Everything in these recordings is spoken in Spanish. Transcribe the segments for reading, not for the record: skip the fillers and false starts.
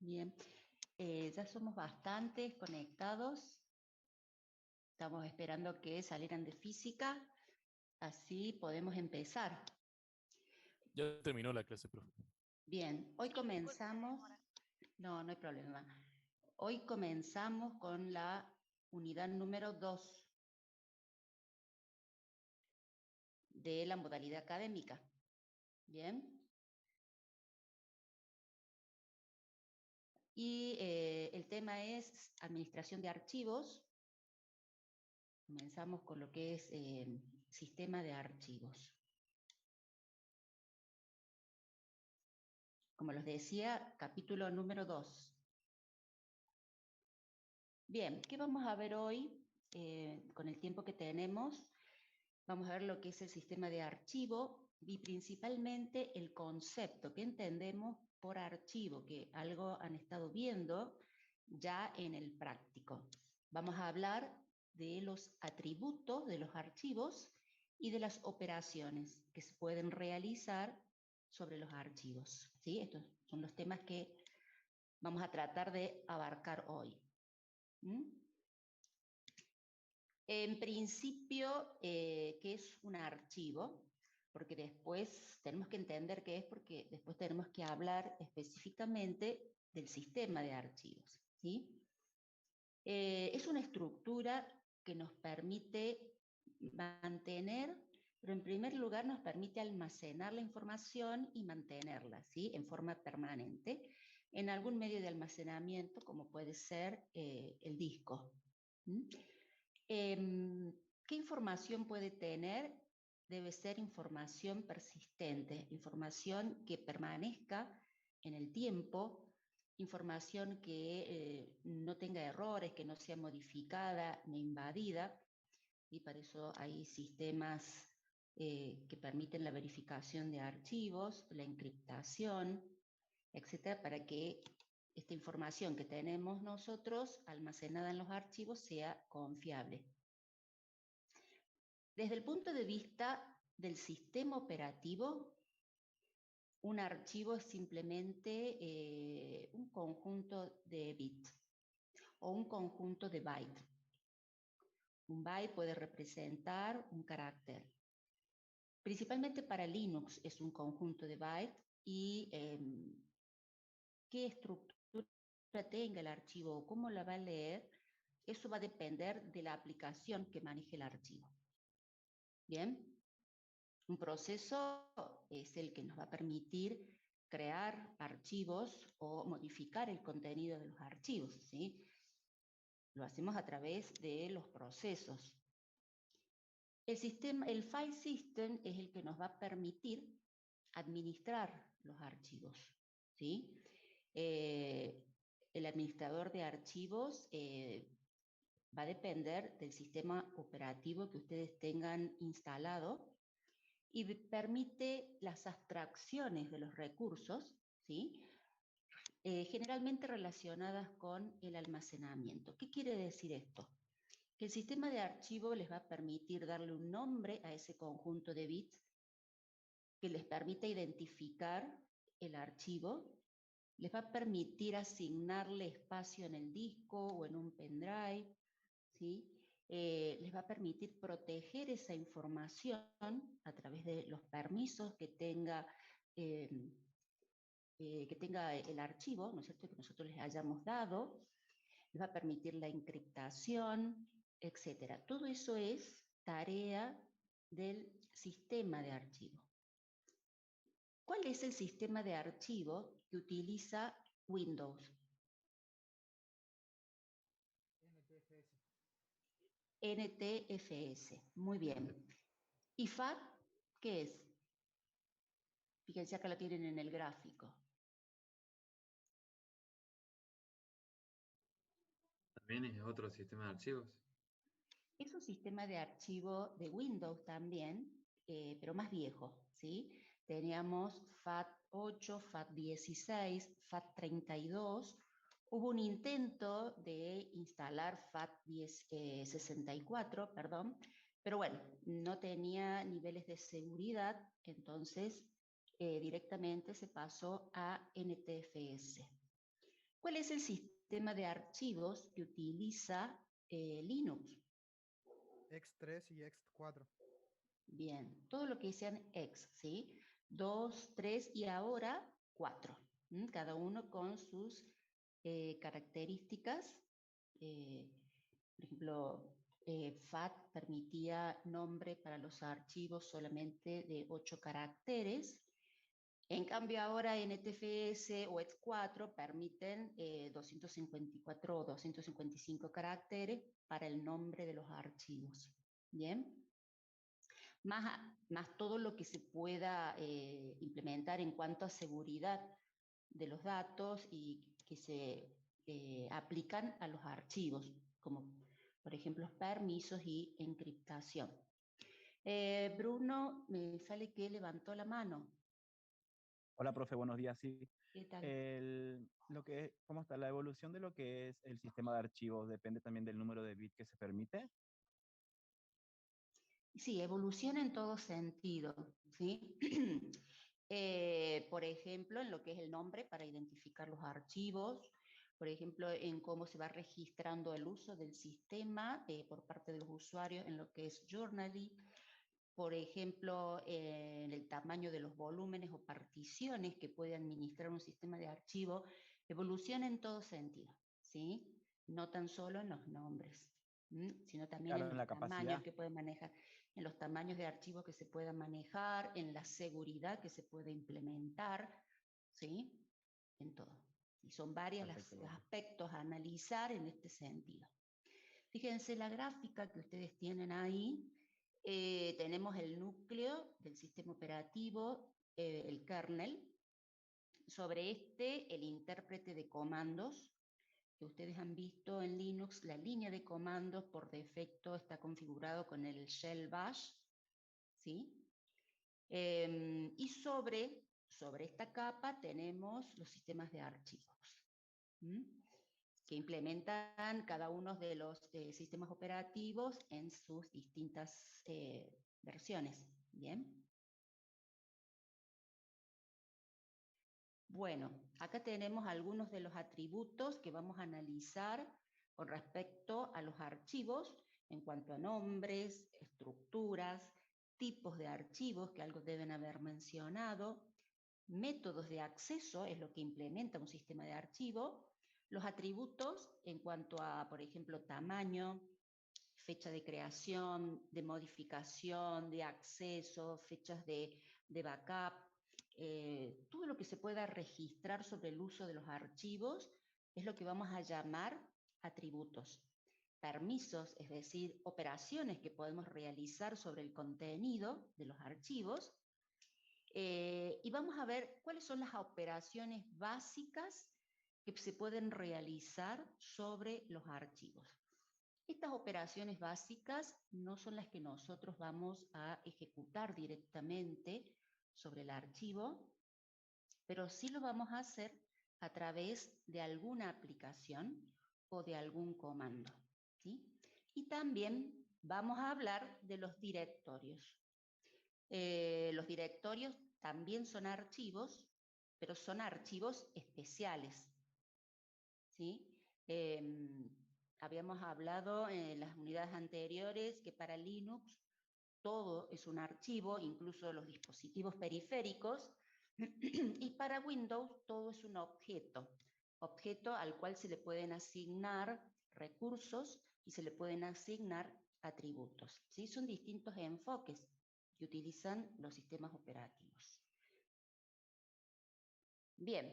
Bien, ya somos bastantes conectados. Estamos esperando que salieran de física, así podemos empezar. Ya terminó la clase, profe. Bien, hoy comenzamos. No hay problema. Hoy comenzamos con la unidad número 2 de la modalidad académica. Bien. Y el tema es administración de archivos. Comenzamos con lo que es sistema de archivos. Como les decía, capítulo número 2. Bien, ¿qué vamos a ver hoy? Con el tiempo que tenemos, vamos a ver lo que es el sistema de archivo y principalmente el concepto que entendemos por archivo, que algo han estado viendo ya en el práctico. Vamos a hablar de los atributos de los archivos y de las operaciones que se pueden realizar sobre los archivos, ¿sí? Estos son los temas que vamos a tratar de abarcar hoy. ¿Mm? En principio, ¿qué es un archivo? Porque después tenemos que entender qué es, porque después tenemos que hablar específicamente del sistema de archivos, ¿sí? Es una estructura que nos permite mantener, pero en primer lugar nos permite almacenar la información y mantenerla, ¿sí? En forma permanente, en algún medio de almacenamiento, como puede ser el disco. ¿Mm? ¿Qué información puede tener? Debe ser información persistente, información que permanezca en el tiempo, información que no tenga errores, que no sea modificada ni invadida, y para eso hay sistemas que permiten la verificación de archivos, la encriptación, etcétera, para que esta información que tenemos nosotros almacenada en los archivos sea confiable. Desde el punto de vista del sistema operativo, un archivo es simplemente un conjunto de bits o un conjunto de bytes. Un byte puede representar un carácter. Principalmente para Linux es un conjunto de bytes y qué estructura tenga el archivo o cómo la va a leer, eso va a depender de la aplicación que maneje el archivo. Bien. Un proceso es el que nos va a permitir crear archivos o modificar el contenido de los archivos, ¿sí? Lo hacemos a través de los procesos. El file system es el que nos va a permitir administrar los archivos, ¿sí? El administrador de archivos va a depender del sistema operativo que ustedes tengan instalado y permite las abstracciones de los recursos, ¿sí? Generalmente relacionadas con el almacenamiento. ¿Qué quiere decir esto? Que el sistema de archivo les va a permitir darle un nombre a ese conjunto de bits que les permite identificar el archivo, les va a permitir asignarle espacio en el disco o en un pendrive, ¿sí? Les va a permitir proteger esa información a través de los permisos que tenga el archivo, ¿no es cierto?, que nosotros les hayamos dado, les va a permitir la encriptación, etc. Todo eso es tarea del sistema de archivo. ¿Cuál es el sistema de archivo que utiliza Windows? NTFS, muy bien. ¿Y FAT qué es? Fíjense acá lo tienen en el gráfico. ¿También es otro sistema de archivos? Es un sistema de archivo de Windows también, pero más viejo, ¿sí? Teníamos FAT8, FAT16, FAT32. Hubo un intento de instalar FAT64, perdón, pero bueno, no tenía niveles de seguridad, entonces directamente se pasó a NTFS. ¿Cuál es el sistema de archivos que utiliza Linux? X3 y X4. Bien, todo lo que sean X, ¿sí? 2, 3 y ahora 4. Cada uno con sus características. Por ejemplo, FAT permitía nombre para los archivos solamente de 8 caracteres. En cambio, ahora NTFS o X4 permiten 254 o 255 caracteres para el nombre de los archivos. Bien. Más todo lo que se pueda implementar en cuanto a seguridad de los datos y que se aplican a los archivos, como por ejemplo los permisos y encriptación. Bruno, me sale que levantó la mano. Hola, profe, buenos días. Sí, ¿Qué tal? ¿cómo está? La evolución de lo que es el sistema de archivos depende también del número de bits que se permite. Sí, evoluciona en todo sentido, ¿sí? Por ejemplo, en lo que es el nombre para identificar los archivos, por ejemplo, en cómo se va registrando el uso del sistema por parte de los usuarios en lo que es Journaly, por ejemplo, en el tamaño de los volúmenes o particiones que puede administrar un sistema de archivo, evoluciona en todo sentido, ¿sí? No tan solo en los nombres, sino también Claro, en en los la tamaños capacidad. que puede manejar, en los tamaños de archivos que se puedan manejar, en la seguridad que se puede implementar, ¿sí? En todo. Y son varios Perfecto, los profe. aspectos a analizar en este sentido. Fíjense la gráfica que ustedes tienen ahí. Tenemos el núcleo del sistema operativo, el kernel. Sobre este, el intérprete de comandos, que ustedes han visto en Linux, la línea de comandos por defecto está configurado con el shell bash, ¿sí? Y sobre esta capa tenemos los sistemas de archivos, que implementan cada uno de los sistemas operativos en sus distintas versiones. Bien. Bueno, acá tenemos algunos de los atributos que vamos a analizar con respecto a los archivos en cuanto a nombres, estructuras, tipos de archivos, que algo deben haber mencionado, métodos de acceso, es lo que implementa un sistema de archivo, los atributos en cuanto a, por ejemplo, tamaño, fecha de creación, de modificación, de acceso, fechas de backup, todo lo que se pueda registrar sobre el uso de los archivos es lo que vamos a llamar atributos. Permisos, es decir, operaciones que podemos realizar sobre el contenido de los archivos. Y vamos a ver cuáles son las operaciones básicas que se pueden realizar sobre los archivos. Estas operaciones básicas no son las que nosotros vamos a ejecutar directamente sobre el archivo, pero sí lo vamos a hacer a través de alguna aplicación o de algún comando, ¿sí? Y también vamos a hablar de los directorios. Los directorios también son archivos, pero son archivos especiales, ¿sí? Habíamos hablado en las unidades anteriores que para Linux todo es un archivo, incluso los dispositivos periféricos, y para Windows todo es un objeto al cual se le pueden asignar recursos y se le pueden asignar atributos, ¿sí? Son distintos enfoques que utilizan los sistemas operativos. Bien,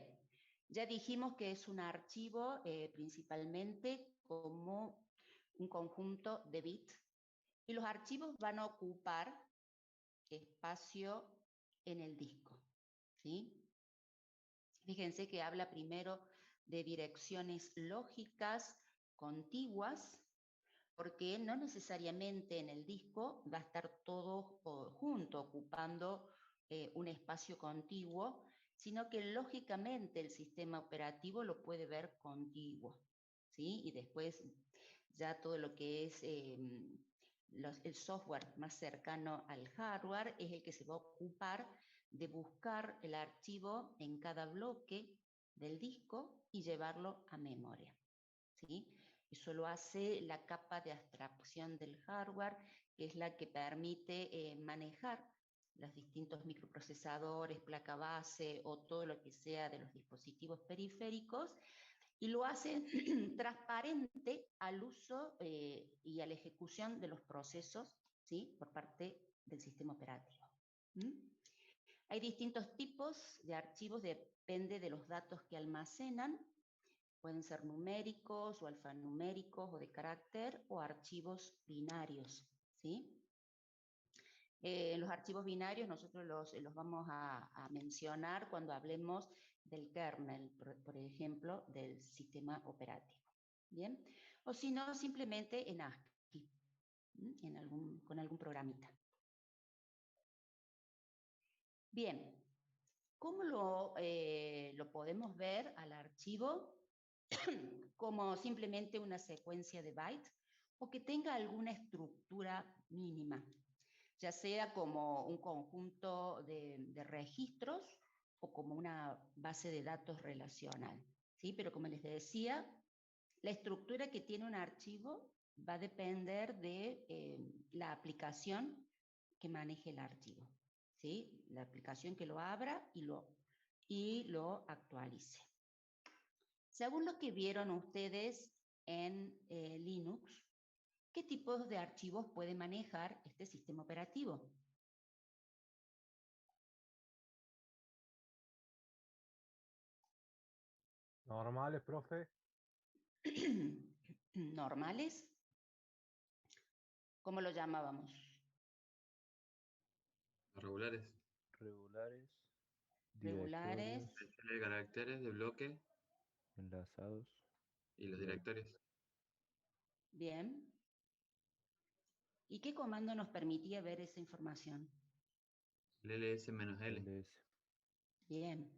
ya dijimos que es un archivo principalmente como un conjunto de bits y los archivos van a ocupar espacio en el disco, ¿sí? Fíjense que habla primero de direcciones lógicas contiguas, porque no necesariamente en el disco va a estar todo junto, ocupando un espacio contiguo, sino que lógicamente el sistema operativo lo puede ver contiguo, ¿sí? Y después ya todo lo que es el software más cercano al hardware es el que se va a ocupar de buscar el archivo en cada bloque del disco y llevarlo a memoria, ¿sí? Eso lo hace la capa de abstracción del hardware, que es la que permite manejar los distintos microprocesadores, placa base o todo lo que sea de los dispositivos periféricos, y lo hace transparente al uso y a la ejecución de los procesos, ¿sí? Por parte del sistema operativo. ¿Mm? Hay distintos tipos de archivos, depende de los datos que almacenan. Pueden ser numéricos o alfanuméricos o de carácter o archivos binarios, ¿sí? Los archivos binarios nosotros los vamos a mencionar cuando hablemos del kernel, por ejemplo, del sistema operativo. ¿Bien? O si no, simplemente en ASCII, con algún programita. Bien, ¿cómo lo podemos ver al archivo? Como simplemente una secuencia de bytes o que tenga alguna estructura mínima, ya sea como un conjunto de registros o como una base de datos relacional, ¿sí? Pero como les decía, la estructura que tiene un archivo va a depender de la aplicación que maneje el archivo, ¿sí? La aplicación que lo abra y lo actualice. Según lo que vieron ustedes en Linux, ¿qué tipos de archivos puede manejar este sistema operativo? Normales, profe. ¿Normales? ¿Cómo lo llamábamos? Los regulares. Regulares, Regulares. directorios, Selección de caracteres de bloque enlazados. y los Bien. directorios. Bien. ¿Y qué comando nos permitía ver esa información? El ls-l. LS. Bien.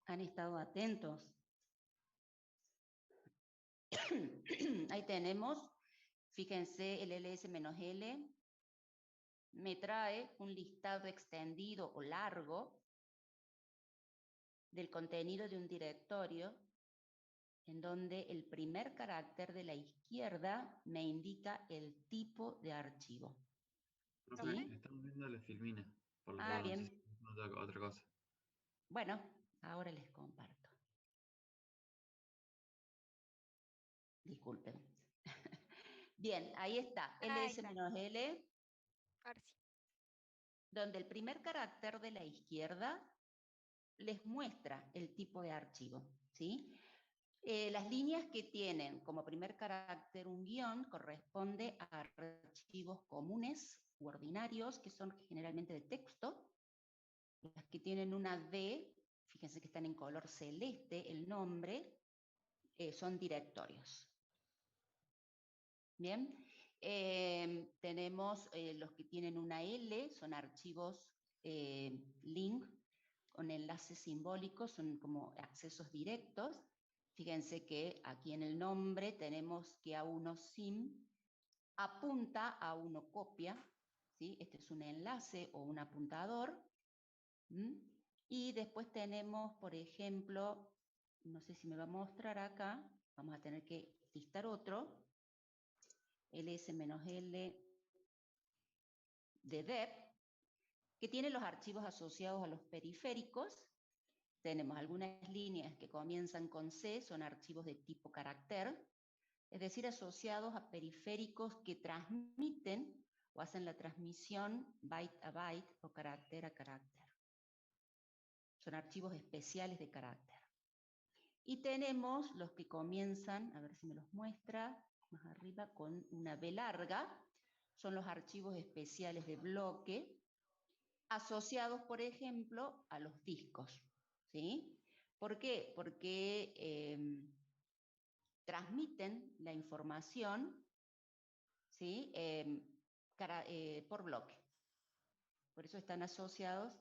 ¿Han estado atentos? Ahí tenemos, fíjense, el ls-l me trae un listado extendido o largo del contenido de un directorio en donde el primer carácter de la izquierda me indica el tipo de archivo. Profe, ¿Sí? estamos viendo la filmina. Por lo Ah, tanto, no sé bien. si es otra cosa. Bueno, ahora les comparto. Disculpen. Bien, ahí está, Ahí está. ls-l, Ahora sí. donde el primer carácter de la izquierda les muestra el tipo de archivo, ¿sí? Las líneas que tienen como primer carácter un guión corresponde a archivos comunes u ordinarios, que son generalmente de texto. Las que tienen una D, fíjense que están en color celeste, el nombre, son directorios. Bien, tenemos los que tienen una L, son archivos link con enlaces simbólicos, son como accesos directos. Fíjense que aquí en el nombre tenemos que A1 sim apunta a uno copia, ¿sí? Este es un enlace o un apuntador. ¿Mm? Y después tenemos, por ejemplo, no sé si me va a mostrar acá, vamos a tener que listar otro, ls-l de dep, que tiene los archivos asociados a los periféricos. Tenemos algunas líneas que comienzan con C, son archivos de tipo carácter, es decir, asociados a periféricos que transmiten o hacen la transmisión byte a byte o carácter a carácter. Son archivos especiales de carácter. Y tenemos los que comienzan, a ver si me los muestra, más arriba, con una B larga, son los archivos especiales de bloque, asociados, por ejemplo, a los discos, ¿sí? ¿Por qué? Porque transmiten la información, ¿sí? Por bloque. Por eso están asociados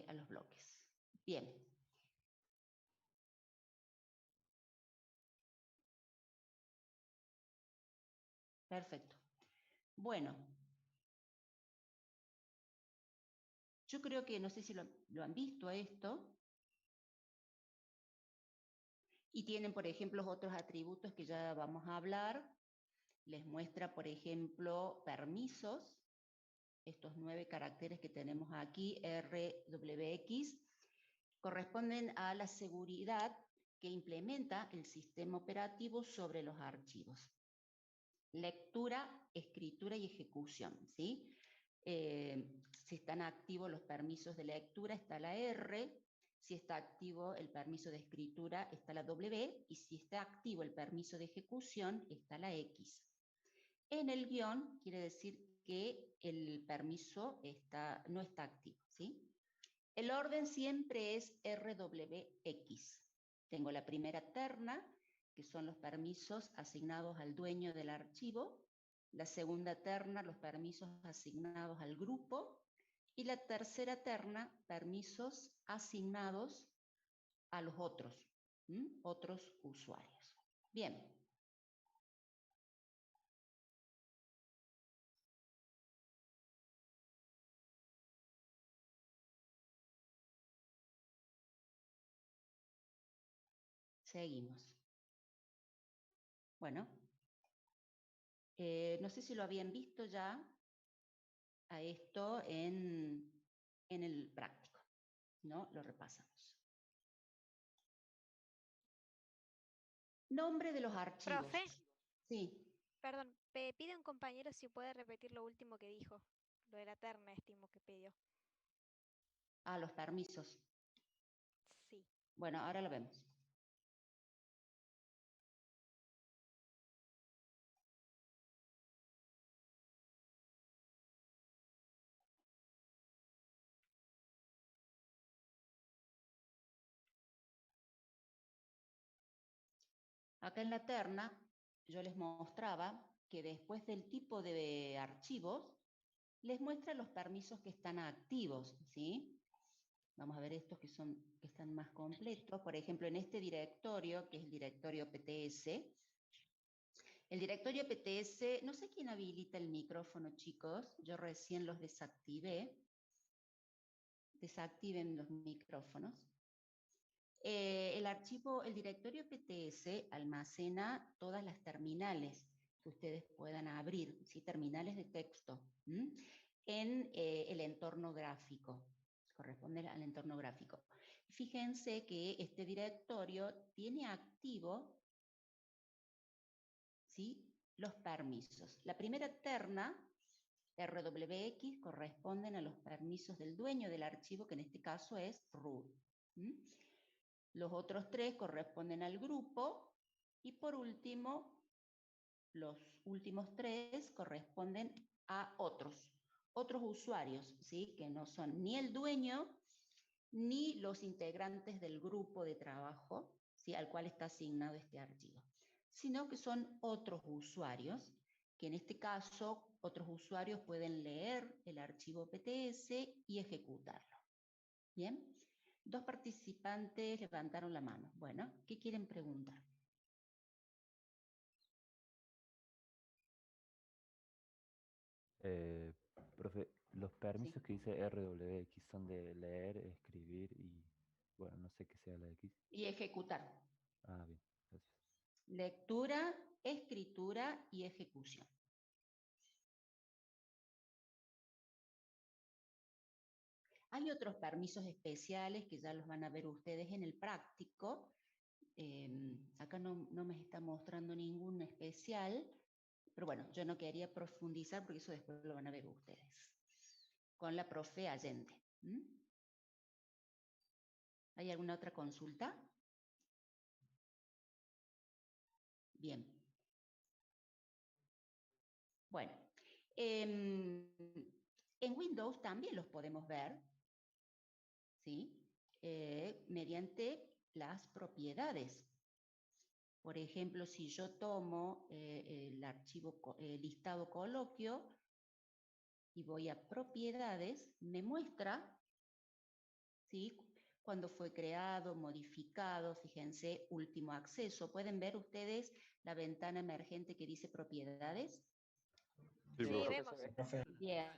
a los bloques. Bien. Perfecto. Bueno. Yo creo que, no sé si lo han visto esto, Y tienen, por ejemplo, otros atributos que ya vamos a hablar. Les muestra, por ejemplo, permisos. Estos 9 caracteres que tenemos aquí, RWX, corresponden a la seguridad que implementa el sistema operativo sobre los archivos. Lectura, escritura y ejecución, ¿sí? Si están activos los permisos de lectura, está la R. Si está activo el permiso de escritura, está la W. Y si está activo el permiso de ejecución, está la X. En el guión quiere decir que el permiso no está activo, ¿sí? El orden siempre es RWX. Tengo la primera terna, que son los permisos asignados al dueño del archivo. La segunda terna, los permisos asignados al grupo. Y la tercera terna, permisos asignados a los otros usuarios. Bien. Seguimos. Bueno, no sé si lo habían visto ya a esto en el práctico, ¿no? Lo repasamos. Nombre de los archivos. Profe, Sí. perdón, pide a un compañero si puede repetir lo último que dijo, lo de la terna, estimo que pidió. Ah, los permisos. Sí. Bueno, ahora lo vemos. Acá en la terna yo les mostraba que después del tipo de archivos, les muestra los permisos que están activos, ¿sí? Vamos a ver estos que están más completos. Por ejemplo, en este directorio, que es el directorio PTS. El directorio PTS, no sé quién habilita el micrófono, chicos. Yo recién los desactivé. Desactiven los micrófonos. El directorio PTS almacena todas las terminales que ustedes puedan abrir, ¿sí? Terminales de texto, en el entorno gráfico, corresponde al entorno gráfico. Fíjense que este directorio tiene activo, ¿sí?, los permisos. La primera terna, RWX, corresponden a los permisos del dueño del archivo, que en este caso es root. Los otros 3 corresponden al grupo y por último, los últimos 3 corresponden a otros usuarios, ¿sí? Que no son ni el dueño ni los integrantes del grupo de trabajo, ¿sí?, al cual está asignado este archivo, sino que son otros usuarios, que en este caso otros usuarios pueden leer el archivo PTS y ejecutarlo. ¿Bien? 2 participantes levantaron la mano. Bueno, ¿qué quieren preguntar? Profe, los permisos que dice RWX son de leer, escribir y, bueno, no sé qué sea la X. Y ejecutar. Ah, bien, gracias. Lectura, escritura y ejecución. Hay otros permisos especiales que ya los van a ver ustedes en el práctico. Acá no me está mostrando ningún especial, pero bueno, yo no quería profundizar porque eso después lo van a ver ustedes. Con la profe Allende. ¿Hay alguna otra consulta? Bien. Bueno, en Windows también los podemos ver, ¿sí? Mediante las propiedades. Por ejemplo, si yo tomo el archivo listado coloquio y voy a propiedades, me muestra, ¿sí?, cuando fue creado, modificado, fíjense, último acceso. ¿Pueden ver ustedes la ventana emergente que dice propiedades? Sí, Sí, profe. vemos. Bien.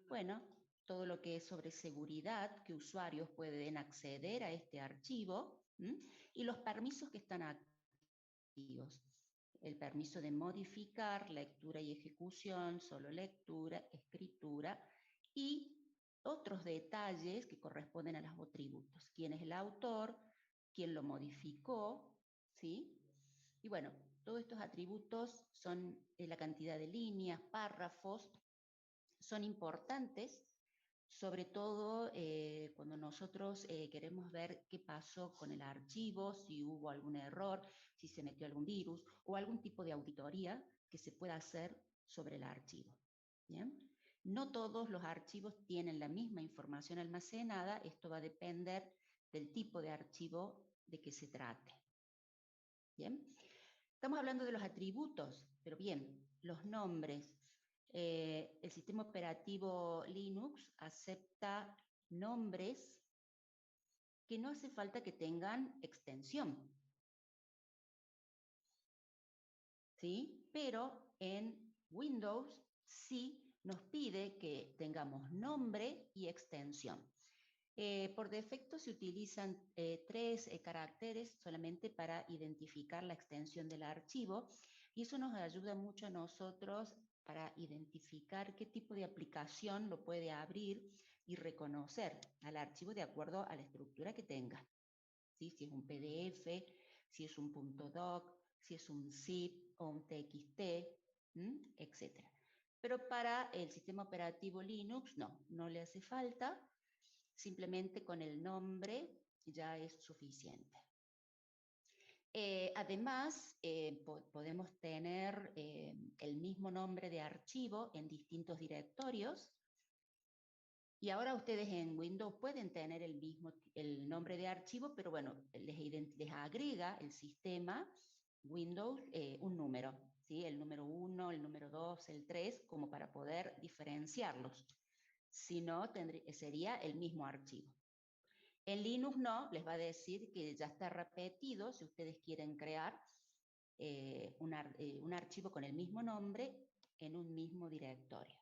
Bueno, todo lo que es sobre seguridad, que usuarios pueden acceder a este archivo, ¿Mm? Y los permisos que están activos. El permiso de modificar, lectura y ejecución, solo lectura, escritura y otros detalles que corresponden a los atributos. ¿Quién es el autor? ¿Quién lo modificó? ¿Sí? Y bueno, todos estos atributos son la cantidad de líneas, párrafos, son importantes, sobre todo cuando nosotros queremos ver qué pasó con el archivo, si hubo algún error, si se metió algún virus o algún tipo de auditoría que se pueda hacer sobre el archivo. ¿Bien? No todos los archivos tienen la misma información almacenada, esto va a depender del tipo de archivo de que se trate. ¿Bien? Estamos hablando de los atributos, pero bien, los nombres. El sistema operativo Linux acepta nombres que no hace falta que tengan extensión. ¿Sí? Pero en Windows sí nos pide que tengamos nombre y extensión. Por defecto se utilizan 3 caracteres solamente para identificar la extensión del archivo y eso nos ayuda mucho a nosotros para identificar qué tipo de aplicación lo puede abrir y reconocer al archivo de acuerdo a la estructura que tenga. ¿Sí? Si es un PDF, si es un .doc, si es un zip o un TXT, etc. Pero para el sistema operativo Linux no le hace falta. Simplemente con el nombre ya es suficiente. Además, podemos tener el mismo nombre de archivo en distintos directorios. Y ahora ustedes en Windows pueden tener el nombre de archivo, pero bueno, les agrega el sistema Windows un número, ¿sí? El número 1, el número 2, el 3, como para poder diferenciarlos. Si no, sería el mismo archivo. En Linux no, les va a decir que ya está repetido si ustedes quieren crear un archivo con el mismo nombre en un mismo directorio.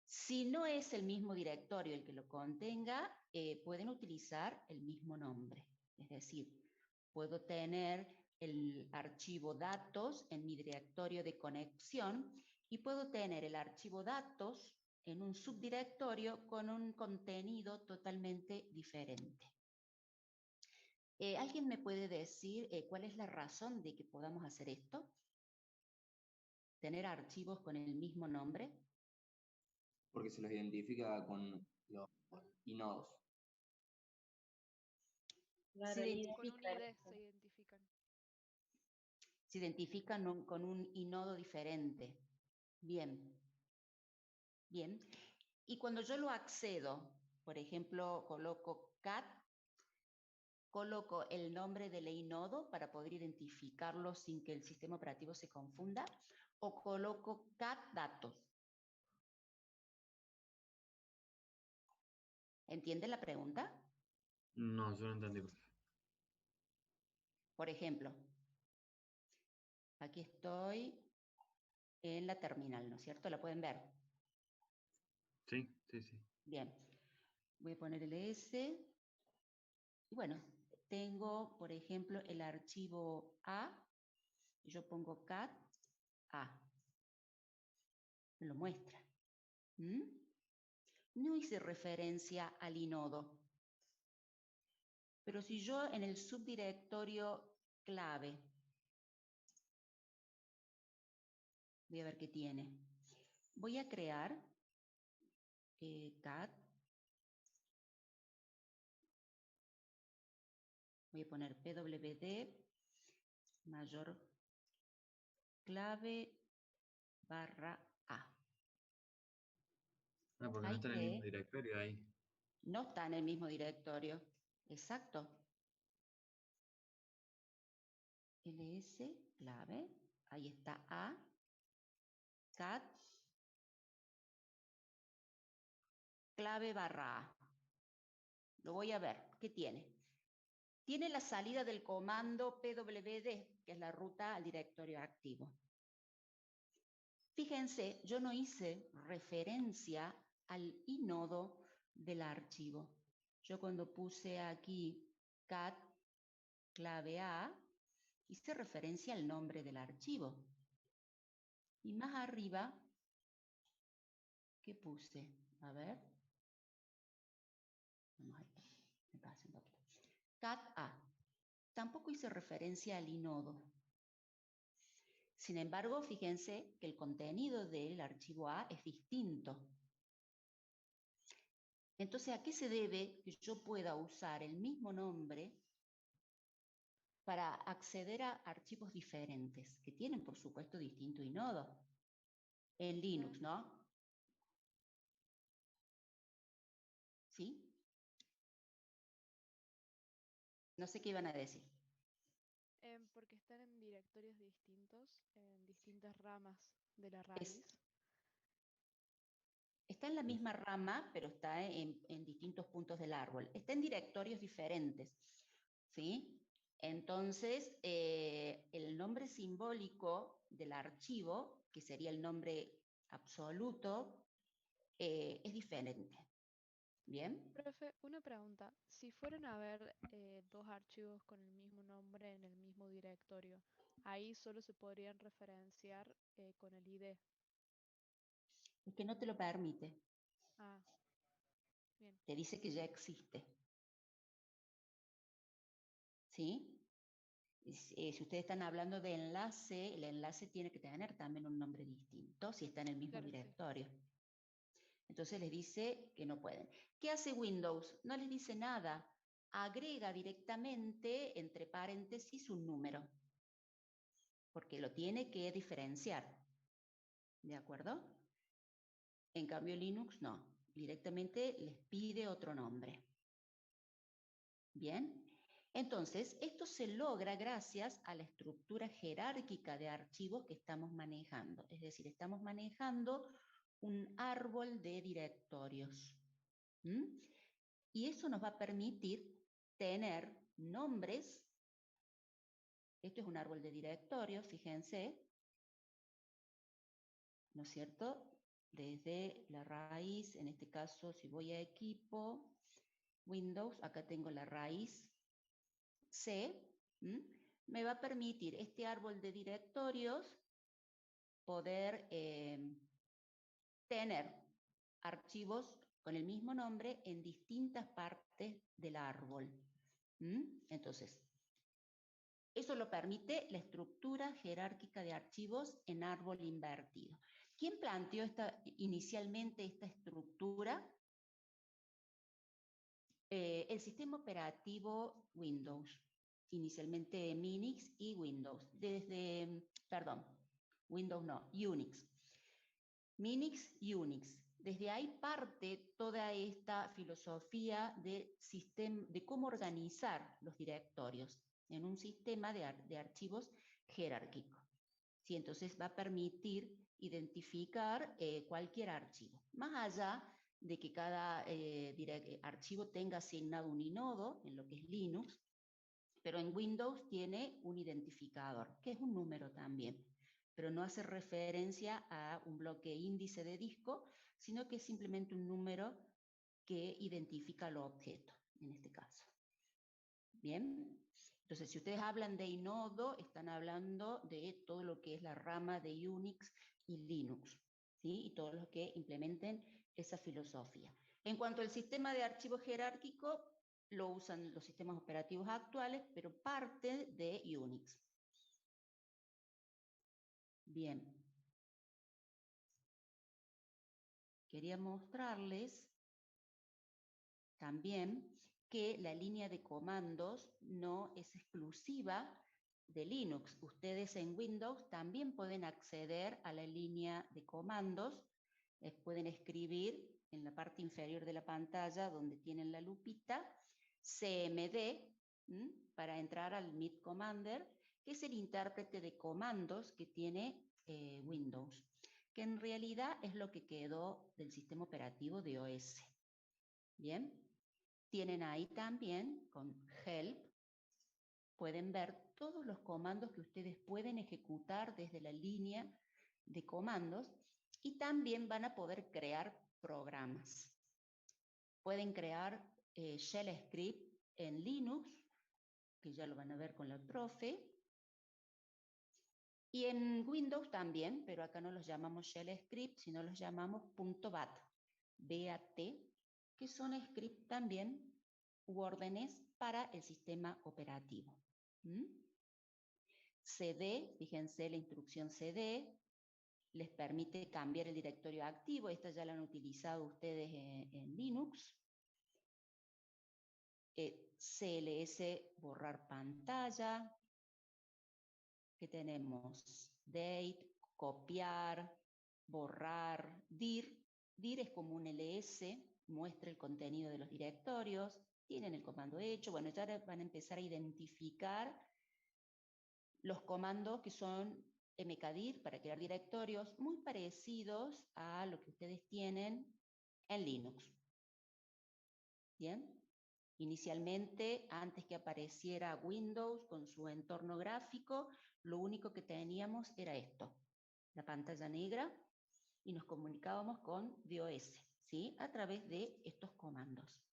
Si no es el mismo directorio el que lo contenga, pueden utilizar el mismo nombre. Es decir, puedo tener el archivo datos en mi directorio de conexión y puedo tener el archivo datos en un subdirectorio con un contenido totalmente diferente. ¿Alguien me puede decir cuál es la razón de que podamos hacer esto? ¿Tener archivos con el mismo nombre? Porque se los identifica con los inodos. Con un ID se identifican. Se identifican con un inodo diferente. Bien. Bien. Y cuando yo lo accedo, por ejemplo, coloco cat, coloco el nombre del inodo para poder identificarlo sin que el sistema operativo se confunda, o coloco cat datos. ¿Entiende la pregunta? No, yo no entendí, profe. Por ejemplo, aquí estoy en la terminal, ¿no es cierto? ¿La pueden ver? Sí, sí, sí. Bien. Voy a poner ls. Y bueno, tengo, por ejemplo, el archivo A. Y yo pongo cat A. Me lo muestra. No hice referencia al inodo. Pero si yo en el subdirectorio clave, voy a ver qué tiene. Voy a crear cat. Voy a poner pwd mayor clave barra A. Ah, porque no está en el mismo directorio ahí. No está en el mismo directorio. Exacto. ls clave. Ahí está A. Cat. Clave barra A. Lo voy a ver. ¿Qué tiene? Tiene la salida del comando pwd, que es la ruta al directorio activo. Fíjense, yo no hice referencia al inodo del archivo. Yo cuando puse aquí cat clave A, hice referencia al nombre del archivo. Y más arriba, ¿qué puse? A ver. Vamos a ver, me pasé un poquito. Cat A. Tampoco hice referencia al inodo. Sin embargo, fíjense que el contenido del archivo A es distinto. Entonces, ¿a qué se debe que yo pueda usar el mismo nombre para acceder a archivos diferentes, que tienen, por supuesto, distinto inodo? En Linux, ¿no? ¿Sí? No sé qué iban a decir. Porque están en directorios distintos, en distintas ramas de la raíz. Está en la misma rama, pero está en distintos puntos del árbol. Está en directorios diferentes, ¿sí? Entonces, el nombre simbólico del archivo, que sería el nombre absoluto, es diferente. ¿Bien? Profe, una pregunta. Si fueran a ver dos archivos con el mismo nombre en el mismo directorio, ahí solo se podrían referenciar con el ID. Es que no te lo permite. Ah, bien. Te dice que ya existe. ¿Sí? Si ustedes están hablando de enlace, el enlace tiene que tener también un nombre distinto si está en el mismo Claro, directorio. Entonces les dice que no pueden. ¿Qué hace Windows? No les dice nada. Agrega directamente, entre paréntesis, un número. Porque lo tiene que diferenciar. ¿De acuerdo? En cambio Linux no. Directamente les pide otro nombre. ¿Bien? Entonces, esto se logra gracias a la estructura jerárquica de archivos que estamos manejando. Es decir, estamos manejando un árbol de directorios. ¿Mm? Y eso nos va a permitir tener nombres. Esto es un árbol de directorios, fíjense. ¿No es cierto? Desde la raíz, en este caso, si voy a equipo, Windows, acá tengo la raíz C, me va a permitir este árbol de directorios poder tener archivos con el mismo nombre en distintas partes del árbol. Entonces, eso lo permite la estructura jerárquica de archivos en árbol invertido. ¿Quién planteó inicialmente esta estructura? El sistema operativo Windows. Inicialmente Minix y Windows. Windows no, Unix. Minix y Unix. Desde ahí parte toda esta filosofía de cómo organizar los directorios en un sistema de archivos jerárquico. ¿Sí? Entonces va a permitir identificar cualquier archivo. Más allá de que cada archivo tenga asignado un inodo, en lo que es Linux, pero en Windows tiene un identificador, que es un número también, pero no hace referencia a un bloque índice de disco, sino que es simplemente un número que identifica el objeto, en este caso. ¿Bien? Entonces, si ustedes hablan de inodo, están hablando de todo lo que es la rama de Unix y Linux, ¿sí? Y todos los que implementen esa filosofía. En cuanto al sistema de archivo jerárquico, lo usan los sistemas operativos actuales, pero parte de Unix. Bien. Quería mostrarles también que la línea de comandos no es exclusiva de Linux. Ustedes en Windows también pueden acceder a la línea de comandos. Pueden escribir en la parte inferior de la pantalla, donde tienen la lupita, CMD, para entrar al Meet Commander, que es el intérprete de comandos que tiene Windows, que en realidad es lo que quedó del sistema operativo de OS. Bien, tienen ahí también con Help, pueden ver todos los comandos que ustedes pueden ejecutar desde la línea de comandos y también van a poder crear programas. Pueden crear shell script en Linux, que ya lo van a ver con la profe. Y en Windows también, pero acá no los llamamos shell script, sino los llamamos .bat, BAT, que son scripts también u órdenes para el sistema operativo. CD, fíjense la instrucción CD, les permite cambiar el directorio activo, esta ya la han utilizado ustedes en Linux. CLS, borrar pantalla. ¿Qué tenemos? Date, copiar, borrar, dir. Dir es como un ls, muestra el contenido de los directorios, tienen el comando hecho. Bueno, ya van a empezar a identificar los comandos que son mkdir para crear directorios muy parecidos a lo que ustedes tienen en Linux. ¿Bien? Inicialmente, antes que apareciera Windows con su entorno gráfico, lo único que teníamos era esto, la pantalla negra, y nos comunicábamos con DOS, ¿sí? A través de estos comandos.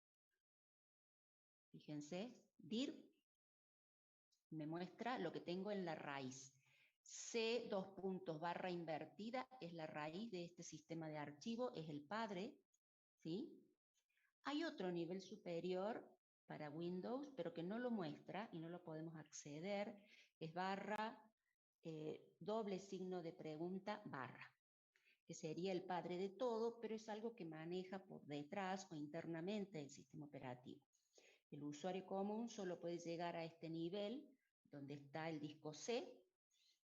Fíjense, dir me muestra lo que tengo en la raíz. C, / invertida, es la raíz de este sistema de archivo, es el padre, ¿sí? Hay otro nivel superior para Windows, pero que no lo muestra y no lo podemos acceder, es ~, que sería el padre de todo, pero es algo que maneja por detrás o internamente el sistema operativo. El usuario común solo puede llegar a este nivel, donde está el disco C.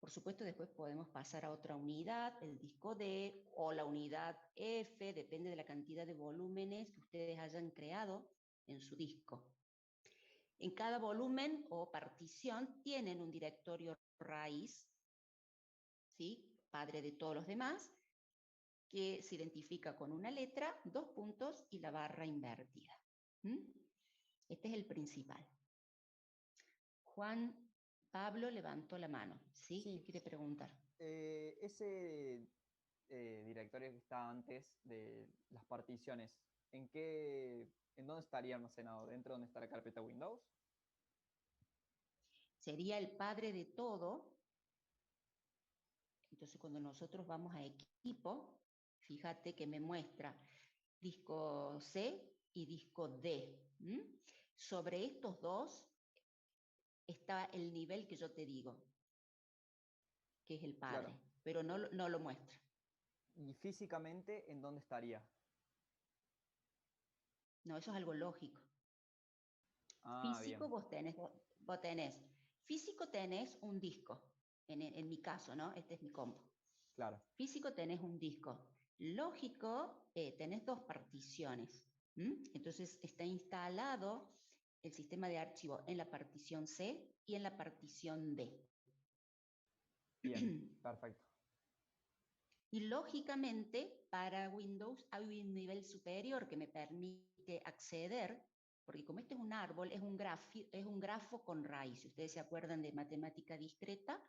Por supuesto, después podemos pasar a otra unidad, el disco D o la unidad F, depende de la cantidad de volúmenes que ustedes hayan creado en su disco. En cada volumen o partición tienen un directorio raíz, ¿sí? Padre de todos los demás, que se identifica con una letra, 2 puntos y la barra invertida. Este es el principal. Juan Pablo levantó la mano, ¿sí? Sí. ¿Qué quiere preguntar? Ese directorio que está antes de las particiones, ¿en dónde estaría almacenado? ¿Dentro donde está la carpeta Windows? Sería el padre de todo. Entonces, cuando nosotros vamos a equipo, fíjate que me muestra disco C y disco D. Sobre estos dos está el nivel que yo te digo, que es el padre, Claro. pero no lo muestra. ¿Y físicamente en dónde estaría? No, eso es algo lógico. Ah, Físico bien. vos tenés. Físico tenés un disco, en mi caso, ¿no? Este es mi compu. Claro. Físico tenés un disco. Lógico, tenés dos particiones. Entonces está instalado el sistema de archivo en la partición C y en la partición D. Bien, perfecto. Y lógicamente, para Windows hay un nivel superior que me permite acceder, porque como este es un árbol, es un grafo con raíz. Si ustedes se acuerdan de matemática discreta,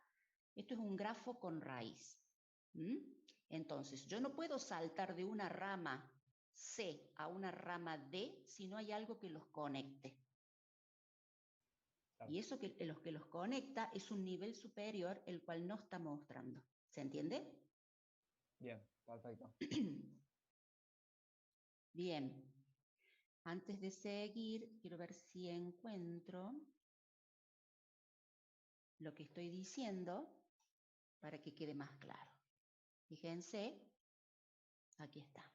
esto es un grafo con raíz. Entonces, yo no puedo saltar de una rama C a una rama D si no hay algo que los conecte. Claro. Y eso que los conecta es un nivel superior, el cual no está mostrando. ¿Se entiende? Bien, perfecto. Bien. Antes de seguir, quiero ver si encuentro lo que estoy diciendo para que quede más claro. Fíjense, aquí está.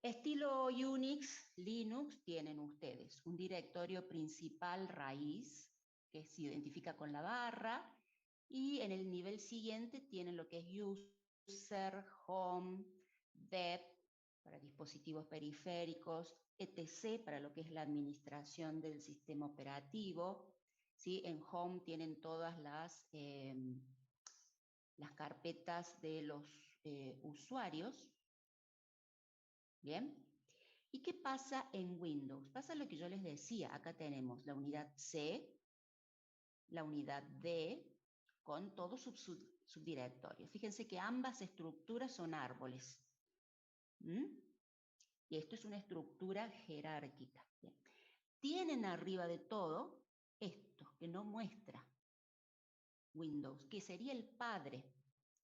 Estilo Unix, Linux, tienen ustedes un directorio principal raíz, que se identifica con la barra, y en el nivel siguiente tienen lo que es User, Home, Dev, para dispositivos periféricos, etc., para lo que es la administración del sistema operativo. ¿Sí? En Home tienen todas las carpetas de los usuarios. ¿Bien? ¿Y qué pasa en Windows? Pasa lo que yo les decía. Acá tenemos la unidad C, la unidad D, con todos sus subdirectorios. Fíjense que ambas estructuras son árboles. Y esto es una estructura jerárquica. Bien. tienen arriba de todo esto que no muestra Windows, que sería el padre,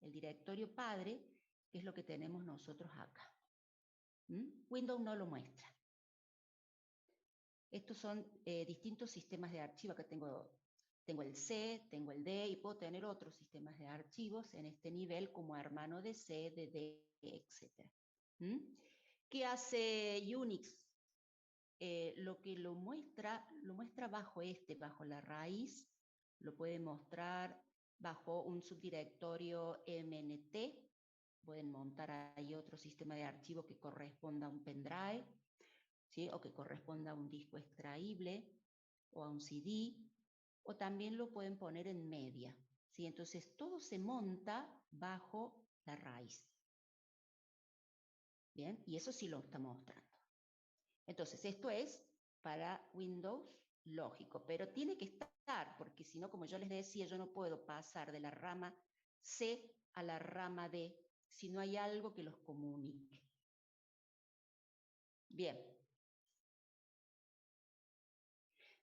el directorio padre, que es lo que tenemos nosotros acá. Windows no lo muestra. Estos son distintos sistemas de archivo. Acá tengo el C, tengo el D y puedo tener otros sistemas de archivos en este nivel como hermano de C, de D, etc. ¿Qué hace Unix? Lo que lo muestra bajo la raíz, lo puede mostrar bajo un subdirectorio MNT, pueden montar ahí otro sistema de archivo que corresponda a un pendrive, ¿sí? O que corresponda a un disco extraíble o a un CD, o también lo pueden poner en media, ¿sí? Entonces todo se monta bajo la raíz. Bien, y eso sí lo está mostrando. Entonces esto es para Windows lógico, pero tiene que estar, porque si no, como yo les decía, yo no puedo pasar de la rama C a la rama D si no hay algo que los comunique. Bien.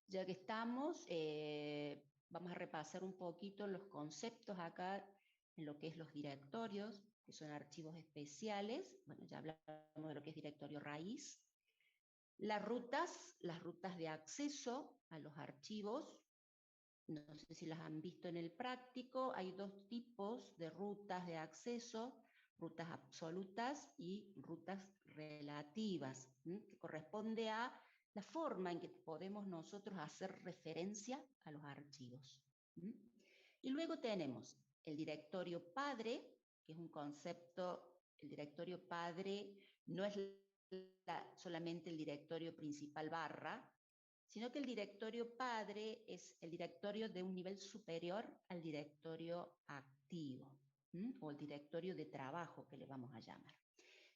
Ya que estamos, vamos a repasar un poquito los conceptos acá en lo que es los directorios, que son archivos especiales. Bueno, ya hablamos de lo que es directorio raíz. Las rutas de acceso a los archivos, no sé si las han visto en el práctico, hay dos tipos de rutas de acceso, rutas absolutas y rutas relativas, que corresponde a la forma en que podemos nosotros hacer referencia a los archivos. Y luego tenemos el directorio padre, que es un concepto, el directorio padre no es solamente el directorio principal barra, sino que el directorio padre es el directorio de un nivel superior al directorio activo, o el directorio de trabajo que le vamos a llamar.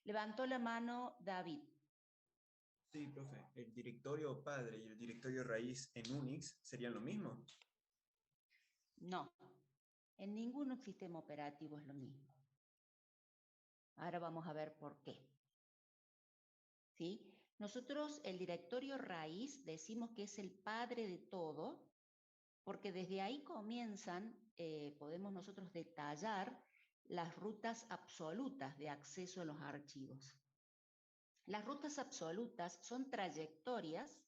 Levantó la mano David. Sí, profe. ¿El directorio padre y el directorio raíz en Unix serían lo mismo? No, en ningún sistema operativo es lo mismo. Ahora vamos a ver por qué. ¿Sí? Nosotros el directorio raíz decimos que es el padre de todo, porque desde ahí comienzan, podemos nosotros detallar las rutas absolutas de acceso a los archivos. Las rutas absolutas son trayectorias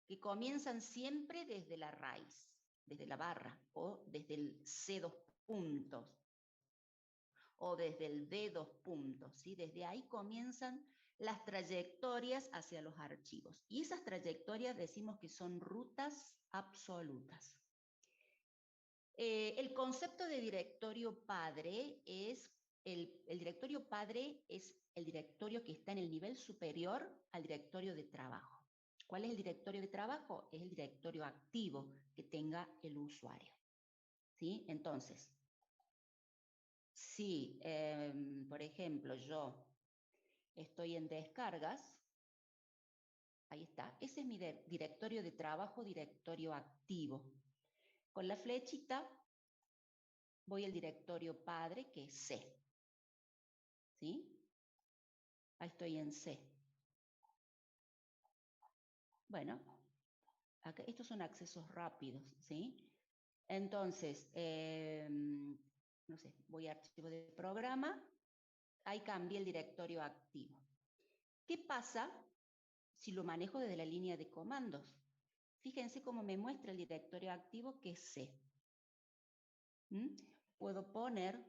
que comienzan siempre desde la raíz, desde la barra, o desde el C2 puntos, o desde el D2 puntos, ¿sí? Desde ahí comienzan las trayectorias hacia los archivos. Y esas trayectorias decimos que son rutas absolutas. El concepto de directorio padre es, el directorio padre es el directorio que está en el nivel superior al directorio de trabajo. ¿Cuál es el directorio de trabajo? Es el directorio activo que tenga el usuario. ¿Sí? Entonces, si, por ejemplo, yo estoy en descargas, ahí está, ese es mi directorio de trabajo, directorio activo. Con la flechita voy al directorio padre, que es C. ¿Sí? Ahí estoy en C. Bueno, acá, estos son accesos rápidos, ¿sí? Entonces, no sé, voy a archivo de programa, ahí cambié el directorio activo. ¿Qué pasa si lo manejo desde la línea de comandos? Fíjense cómo me muestra el directorio activo que es C. Puedo poner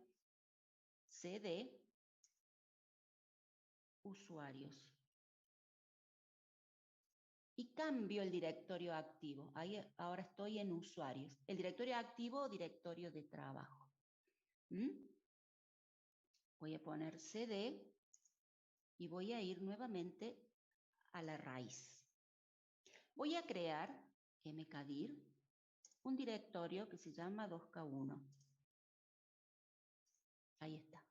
cd usuarios. Y cambio el directorio activo. Ahí ahora estoy en usuarios. El directorio activo o directorio de trabajo. Voy a poner cd y voy a ir nuevamente a la raíz. Voy a crear mkdir un directorio que se llama 2K1. Ahí está.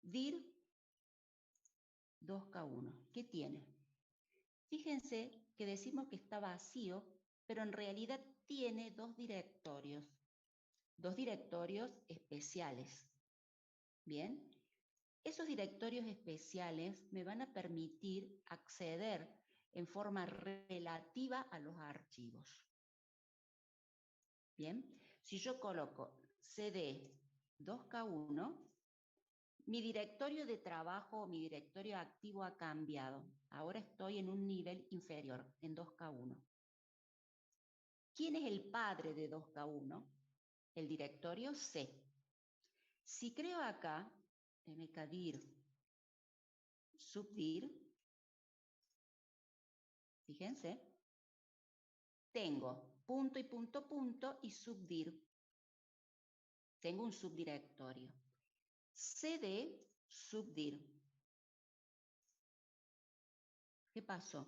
dir 2K1. ¿Qué tiene? Fíjense que decimos que está vacío, pero en realidad tiene dos directorios especiales. Bien, esos directorios especiales me van a permitir acceder en forma relativa a los archivos. Bien, si yo coloco cd 2K1, mi directorio de trabajo o mi directorio activo ha cambiado. Ahora estoy en un nivel inferior, en 2K1. ¿Quién es el padre de 2K1? El directorio C. Si creo acá, mkdir subdir, fíjense, tengo punto y punto punto y subdir. Tengo un subdirectorio. cd subdir. ¿Qué pasó?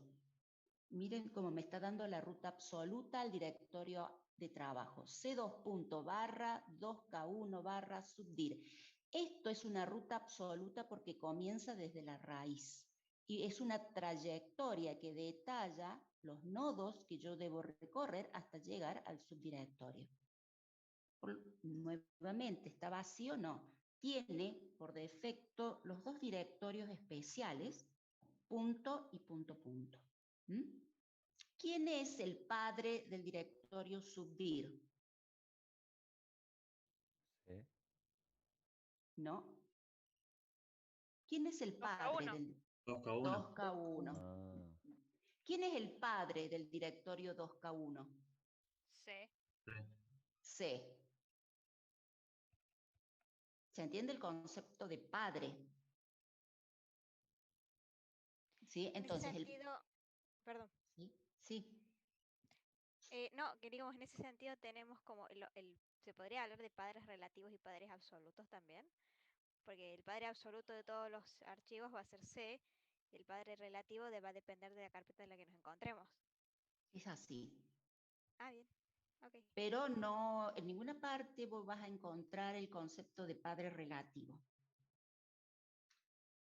Miren cómo me está dando la ruta absoluta al directorio de trabajo. C2 barra 2K1 barra subdir. Esto es una ruta absoluta porque comienza desde la raíz. Y es una trayectoria que detalla los nodos que yo debo recorrer hasta llegar al subdirectorio. Nuevamente, ¿está vacío? No. Tiene por defecto los dos directorios especiales, punto y punto punto. ¿Mm? ¿Quién es el padre del directorio subdir? ¿Sí? ¿No? ¿Quién es el padre 2K1. del 2K1. 2K1? Ah, ¿Quién es el padre del directorio 2K1? C. C. ¿Se entiende el concepto de padre? ¿Sí? Entonces, en ese sentido, perdón. ¿sí? Sí. No, que digamos, en ese sentido tenemos como se podría hablar de padres relativos y padres absolutos también, porque el padre absoluto de todos los archivos va a ser C, y el padre relativo va a depender de la carpeta en la que nos encontremos. Es así. Ah, bien. Ok. Pero no, en ninguna parte vos vas a encontrar el concepto de padre relativo.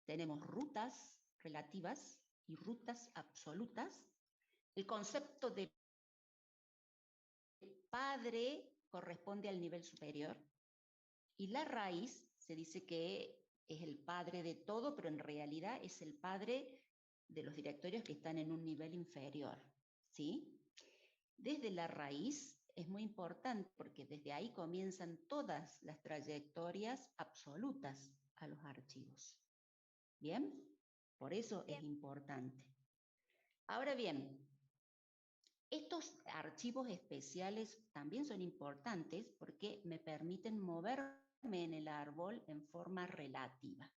Tenemos rutas relativas y rutas absolutas. El concepto de padre corresponde al nivel superior y la raíz se dice que es el padre de todo, pero en realidad es el padre de los directorios que están en un nivel inferior, ¿sí? Desde la raíz es muy importante porque desde ahí comienzan todas las trayectorias absolutas a los archivos. ¿Bien? Por eso es importante. Ahora bien, estos archivos especiales también son importantes porque me permiten moverme en el árbol en forma relativa.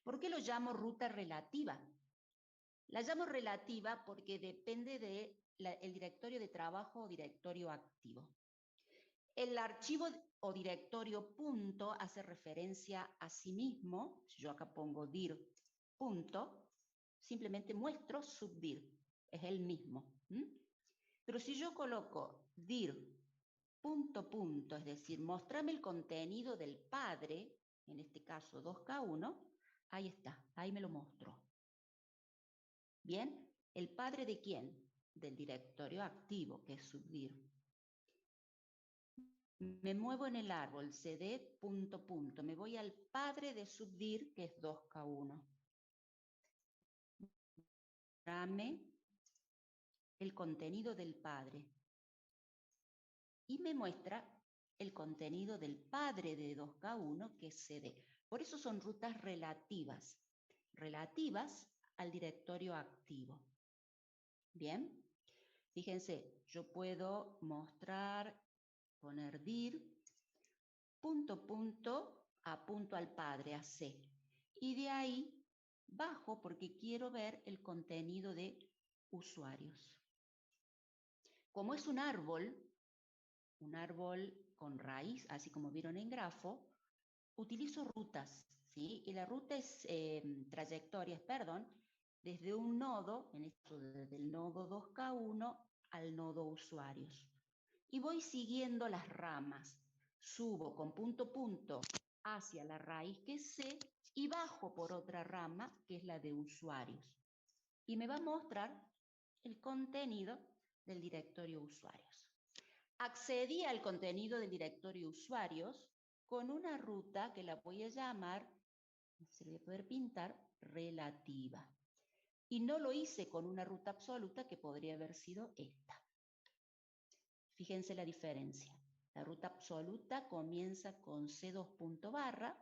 ¿Por qué lo llamo ruta relativa? La llamo relativa porque depende del directorio de trabajo o directorio activo. El archivo o directorio punto hace referencia a sí mismo. Si yo acá pongo dir punto, simplemente muestro subdir. Es el mismo. Pero si yo coloco dir punto punto, es decir, mostrame el contenido del padre, en este caso 2K1, ahí está, ahí me lo mostró. Bien, ¿el padre de quién? Del directorio activo, que es subdir. Me muevo en el árbol, cd punto punto, me voy al padre de subdir, que es 2K1. Dame el contenido del padre. Y me muestra el contenido del padre de 2K1, que es cd. Por eso son rutas relativas, relativas al directorio activo. Bien, fíjense, yo puedo mostrar, poner dir, punto, punto, apunto al padre, a C. Y de ahí bajo porque quiero ver el contenido de usuarios. Como es un árbol con raíz, así como vieron en grafo, utilizo rutas, ¿sí? Y la ruta es trayectorias, perdón, desde un nodo, en esto desde el nodo 2K1 al nodo usuarios. Y voy siguiendo las ramas. Subo con punto punto hacia la raíz que es C y bajo por otra rama que es la de usuarios. Y me va a mostrar el contenido del directorio usuarios. Accedí al contenido del directorio usuarios con una ruta que la voy a llamar, no sé si voy a poder pintar, relativa. y no lo hice con una ruta absoluta que podría haber sido esta. Fíjense la diferencia. La ruta absoluta comienza con C2 punto barra,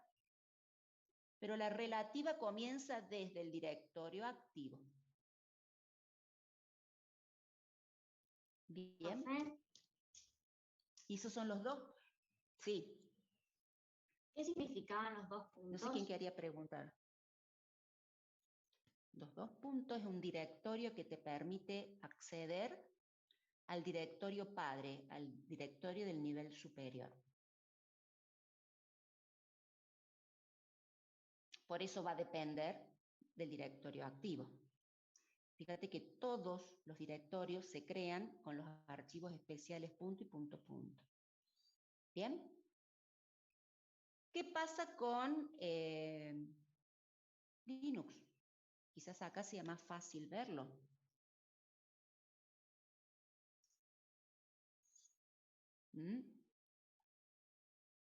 pero la relativa comienza desde el directorio activo. Bien. ¿Y esos son los dos? Sí. ¿Qué significaban los dos puntos? No sé quién quería preguntar. Los dos puntos es un directorio que te permite acceder al directorio padre, al directorio del nivel superior. Por eso va a depender del directorio activo. Fíjate que todos los directorios se crean con los archivos especiales punto y punto punto. ¿Bien? ¿Qué pasa con Linux? Quizás acá sea más fácil verlo.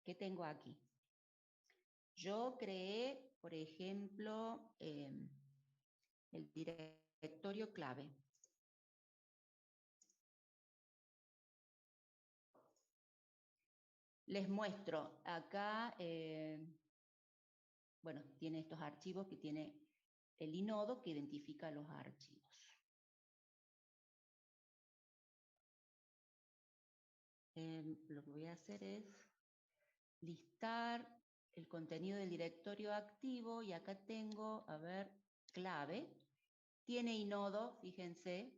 ¿Qué tengo aquí? Yo creé, por ejemplo, el directorio clave. Les muestro acá, bueno, tiene estos archivos que tiene el inodo que identifica los archivos. Lo que voy a hacer es listar el contenido del directorio activo y acá tengo, a ver, clave. Tiene inodo, fíjense,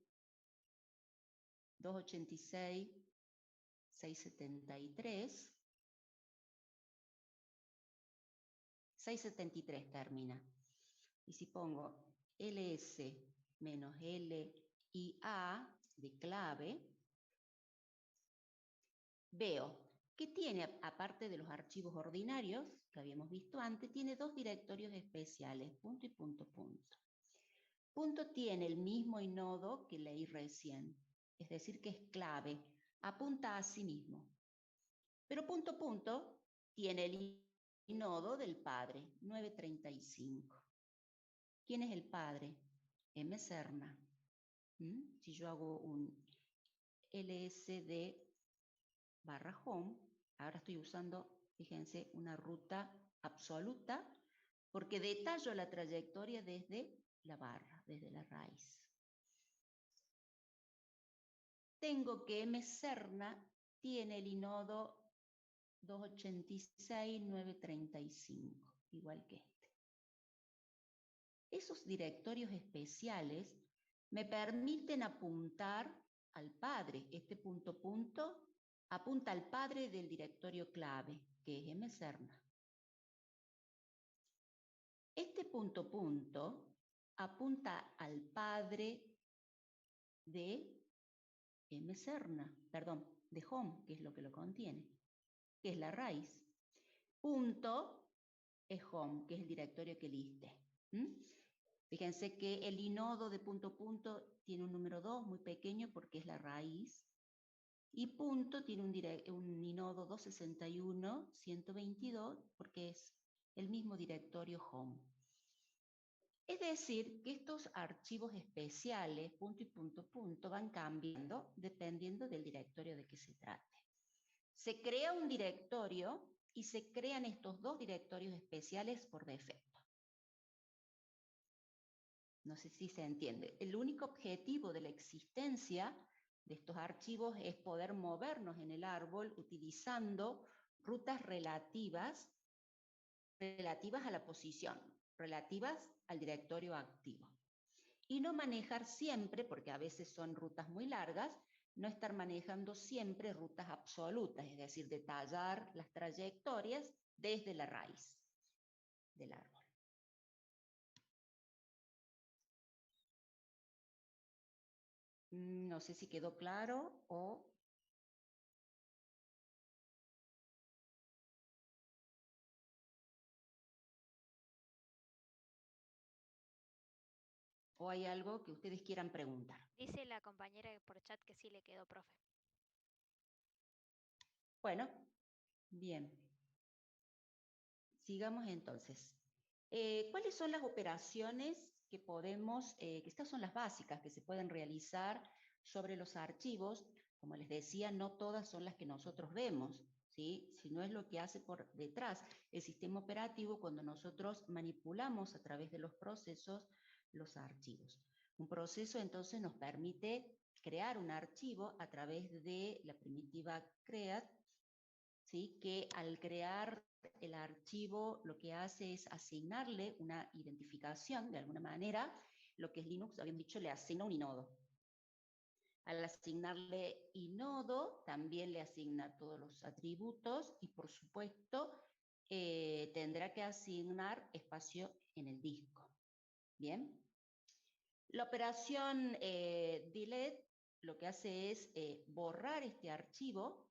286.673. 673 termina. Y si pongo ls menos lia de clave, veo que tiene, aparte de los archivos ordinarios que habíamos visto antes, tiene dos directorios especiales, punto y punto punto. Punto tiene el mismo inodo que leí recién, es decir, que es clave, apunta a sí mismo. Pero punto punto tiene el inodo del padre, 935. ¿Quién es el padre? mserna. Si yo hago un lsd barra home, ahora estoy usando, fíjense, una ruta absoluta, porque detallo la trayectoria desde la barra, desde la raíz. Tengo que mserna tiene el inodo 286.935, igual que este. Esos directorios especiales me permiten apuntar al padre. Este punto punto apunta al padre del directorio clave, que es mserna. Este punto punto apunta al padre de mserna, perdón, de home, que es lo que lo contiene, que es la raíz. Punto es home, que es el directorio que listé. Fíjense que el inodo de punto punto tiene un número 2 muy pequeño porque es la raíz. Y punto tiene un inodo 261.122 porque es el mismo directorio home. Es decir, que estos archivos especiales, punto y punto punto, van cambiando dependiendo del directorio de que se trate. Se crea un directorio y se crean estos dos directorios especiales por defecto. No sé si se entiende. El único objetivo de la existencia de estos archivos es poder movernos en el árbol utilizando rutas relativas a la posición, relativas al directorio activo. Y no manejar siempre, porque a veces son rutas muy largas, no estar manejando siempre rutas absolutas, es decir, detallar las trayectorias desde la raíz del árbol. No sé si quedó claro o... ¿O hay algo que ustedes quieran preguntar? Dice la compañera por chat que sí le quedó, profe. Bueno, bien. Sigamos entonces. ¿Cuáles son las operaciones que podemos, que estas son las básicas que se pueden realizar sobre los archivos. Como les decía, no todas son las que nosotros vemos, ¿sí? Sino es lo que hace por detrás el sistema operativo cuando nosotros manipulamos a través de los procesos los archivos. Un proceso entonces nos permite crear un archivo a través de la primitiva create, ¿sí? Que al crear el archivo lo que hace es asignarle una identificación, de alguna manera, lo que es Linux, habían dicho, le asigna un inodo. Al asignarle inodo, también le asigna todos los atributos y, por supuesto, tendrá que asignar espacio en el disco. Bien. La operación delete lo que hace es borrar este archivo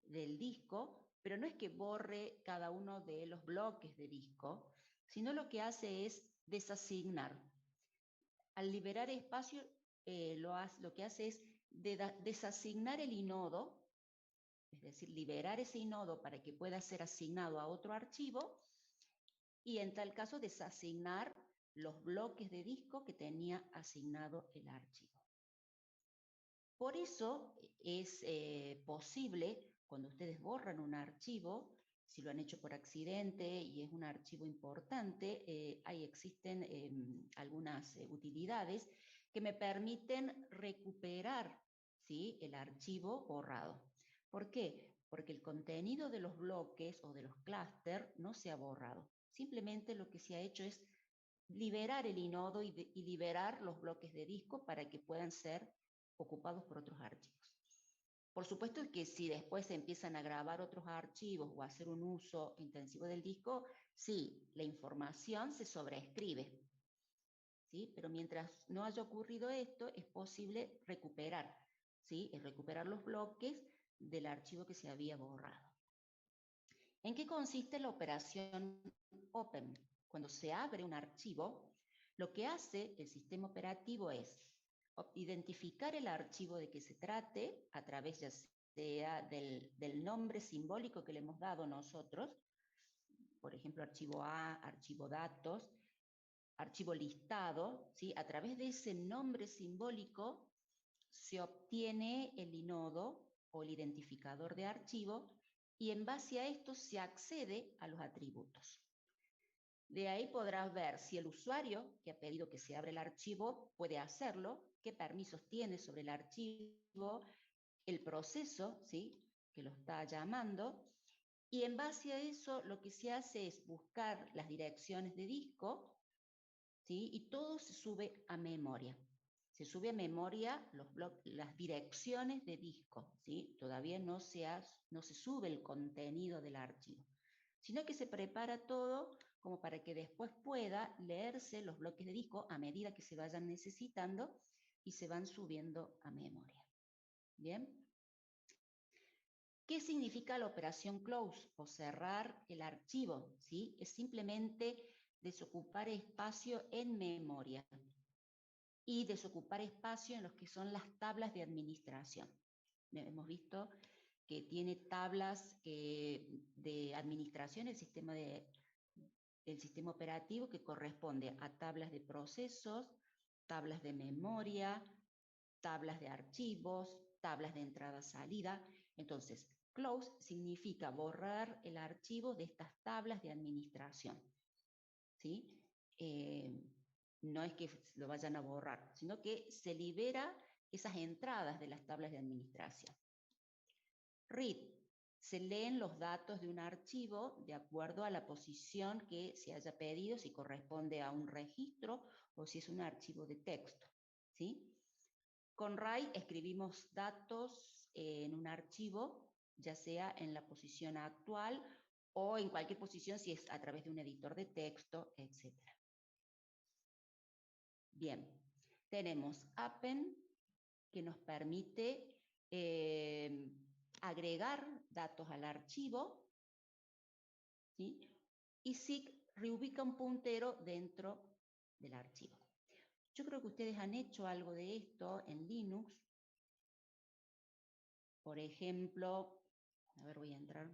del disco, pero no es que borre cada uno de los bloques de disco, sino lo que hace es desasignar. Al liberar espacio, lo que hace es desasignar el inodo, es decir, liberar ese inodo para que pueda ser asignado a otro archivo, y en tal caso desasignar los bloques de disco que tenía asignado el archivo. Por eso es posible, cuando ustedes borran un archivo, si lo han hecho por accidente y es un archivo importante, existen algunas utilidades que me permiten recuperar, ¿sí?, el archivo borrado. ¿Por qué? Porque el contenido de los bloques o de los clústeres no se ha borrado. Simplemente lo que se ha hecho es liberar el inodo y liberar los bloques de disco para que puedan ser ocupados por otros archivos. Por supuesto que si después se empiezan a grabar otros archivos o a hacer un uso intensivo del disco, sí, la información se sobreescribe, ¿sí? Pero mientras no haya ocurrido esto, es posible recuperar, ¿sí? Es recuperar los bloques del archivo que se había borrado. ¿En qué consiste la operación open? Cuando se abre un archivo, lo que hace el sistema operativo es identificar el archivo de que se trate a través ya sea del nombre simbólico que le hemos dado nosotros, por ejemplo, archivo A, archivo datos, archivo listado, ¿sí? A través de ese nombre simbólico se obtiene el inodo o el identificador de archivo y en base a esto se accede a los atributos. De ahí podrás ver si el usuario que ha pedido que se abra el archivo puede hacerlo, qué permisos tiene sobre el archivo, el proceso, ¿sí?, que lo está llamando, y en base a eso lo que se hace es buscar las direcciones de disco, ¿sí?, y todo se sube a memoria. Se sube a memoria las direcciones de disco, ¿sí? Todavía no se sube el contenido del archivo, sino que se prepara todo como para que después pueda leerse los bloques de disco a medida que se vayan necesitando y se van subiendo a memoria. ¿Bien? ¿Qué significa la operación close o cerrar el archivo? ¿Sí? Es simplemente desocupar espacio en memoria y desocupar espacio en los que son las tablas de administración. Hemos visto que tiene tablas de administración, el sistema operativo, que corresponde a tablas de procesos, tablas de memoria, tablas de archivos, tablas de entrada-salida. Entonces, close significa borrar el archivo de estas tablas de administración, ¿sí? No es que lo vayan a borrar, sino que se libera esas entradas de las tablas de administración. Read, se leen los datos de un archivo de acuerdo a la posición que se haya pedido, si corresponde a un registro o si es un archivo de texto, ¿sí? Con write escribimos datos en un archivo, ya sea en la posición actual o en cualquier posición si es a través de un editor de texto, etc. Bien, tenemos append, que nos permite agregar datos al archivo, ¿sí? Y seek reubica un puntero dentro del archivo. Yo creo que ustedes han hecho algo de esto en Linux. Por ejemplo, a ver, voy a entrar.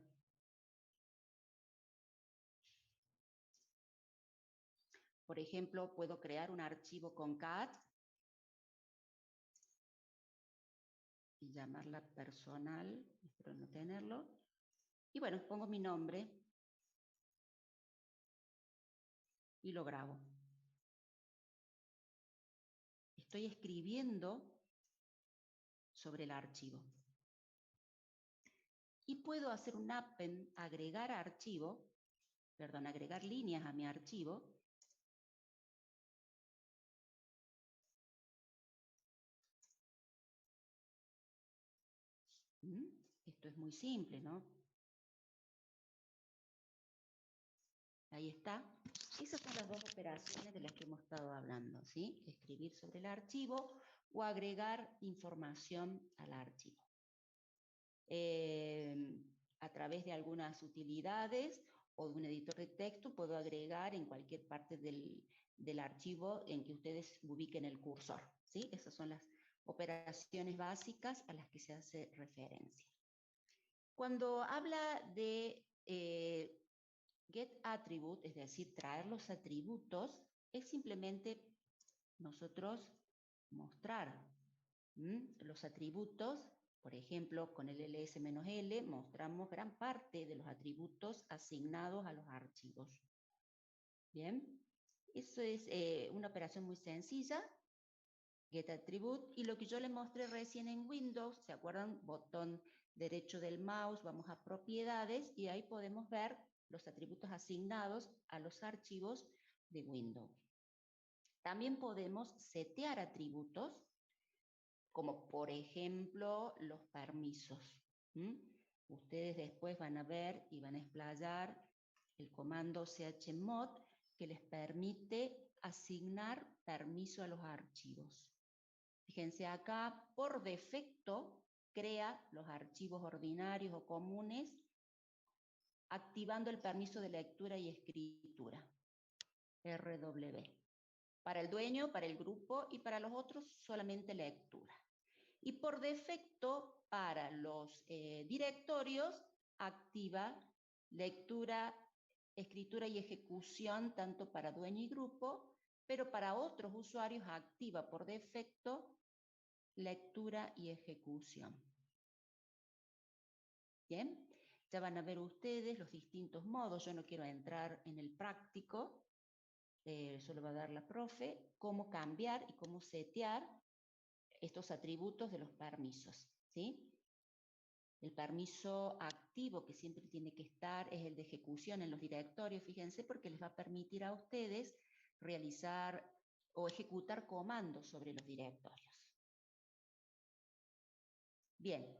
Por ejemplo, puedo crear un archivo con cat y llamarla personal, espero no tenerlo. Y bueno, pongo mi nombre y lo grabo. Estoy escribiendo sobre el archivo. Y puedo hacer un append, agregar líneas a mi archivo. Esto es muy simple, ¿no? Ahí está. Esas son las dos operaciones de las que hemos estado hablando, ¿sí? Escribir sobre el archivo o agregar información al archivo. A través de algunas utilidades o de un editor de texto puedo agregar en cualquier parte del archivo en que ustedes ubiquen el cursor, ¿sí? Esas son las operaciones básicas a las que se hace referencia. Cuando habla de get attribute, es decir, traer los atributos, es simplemente nosotros mostrar los atributos. Por ejemplo, con el ls-l mostramos gran parte de los atributos asignados a los archivos. Bien, eso es una operación muy sencilla, get attribute, y lo que yo les mostré recién en Windows, ¿se acuerdan? Botón derecho del mouse, vamos a propiedades y ahí podemos ver los atributos asignados a los archivos de Windows. También podemos setear atributos, como por ejemplo los permisos. Ustedes después van a ver y van a explayar el comando chmod que les permite asignar permiso a los archivos. Fíjense acá, por defecto crea los archivos ordinarios o comunes activando el permiso de lectura y escritura, RW. Para el dueño, para el grupo y para los otros solamente lectura. Y por defecto, para los directorios, activa lectura, escritura y ejecución, tanto para dueño y grupo, pero para otros usuarios activa por defecto lectura y ejecución. Bien, ya van a ver ustedes los distintos modos. Yo no quiero entrar en el práctico, solo va a dar la profe, cómo cambiar y cómo setear estos atributos de los permisos, ¿sí? El permiso activo que siempre tiene que estar es el de ejecución en los directorios, fíjense, porque les va a permitir a ustedes realizar o ejecutar comandos sobre los directorios. Bien,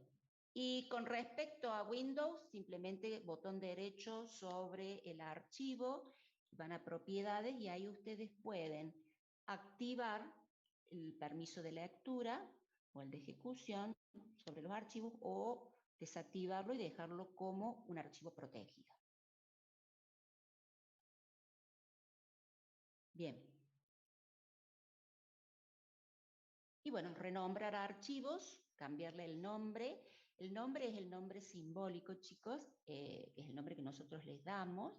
y con respecto a Windows, simplemente botón derecho sobre el archivo, van a propiedades y ahí ustedes pueden activar el permiso de lectura o el de ejecución sobre los archivos o desactivarlo y dejarlo como un archivo protegido. Bien. Y bueno, renombrar archivos, cambiarle el nombre. El nombre es el nombre simbólico, chicos, que es el nombre que nosotros les damos.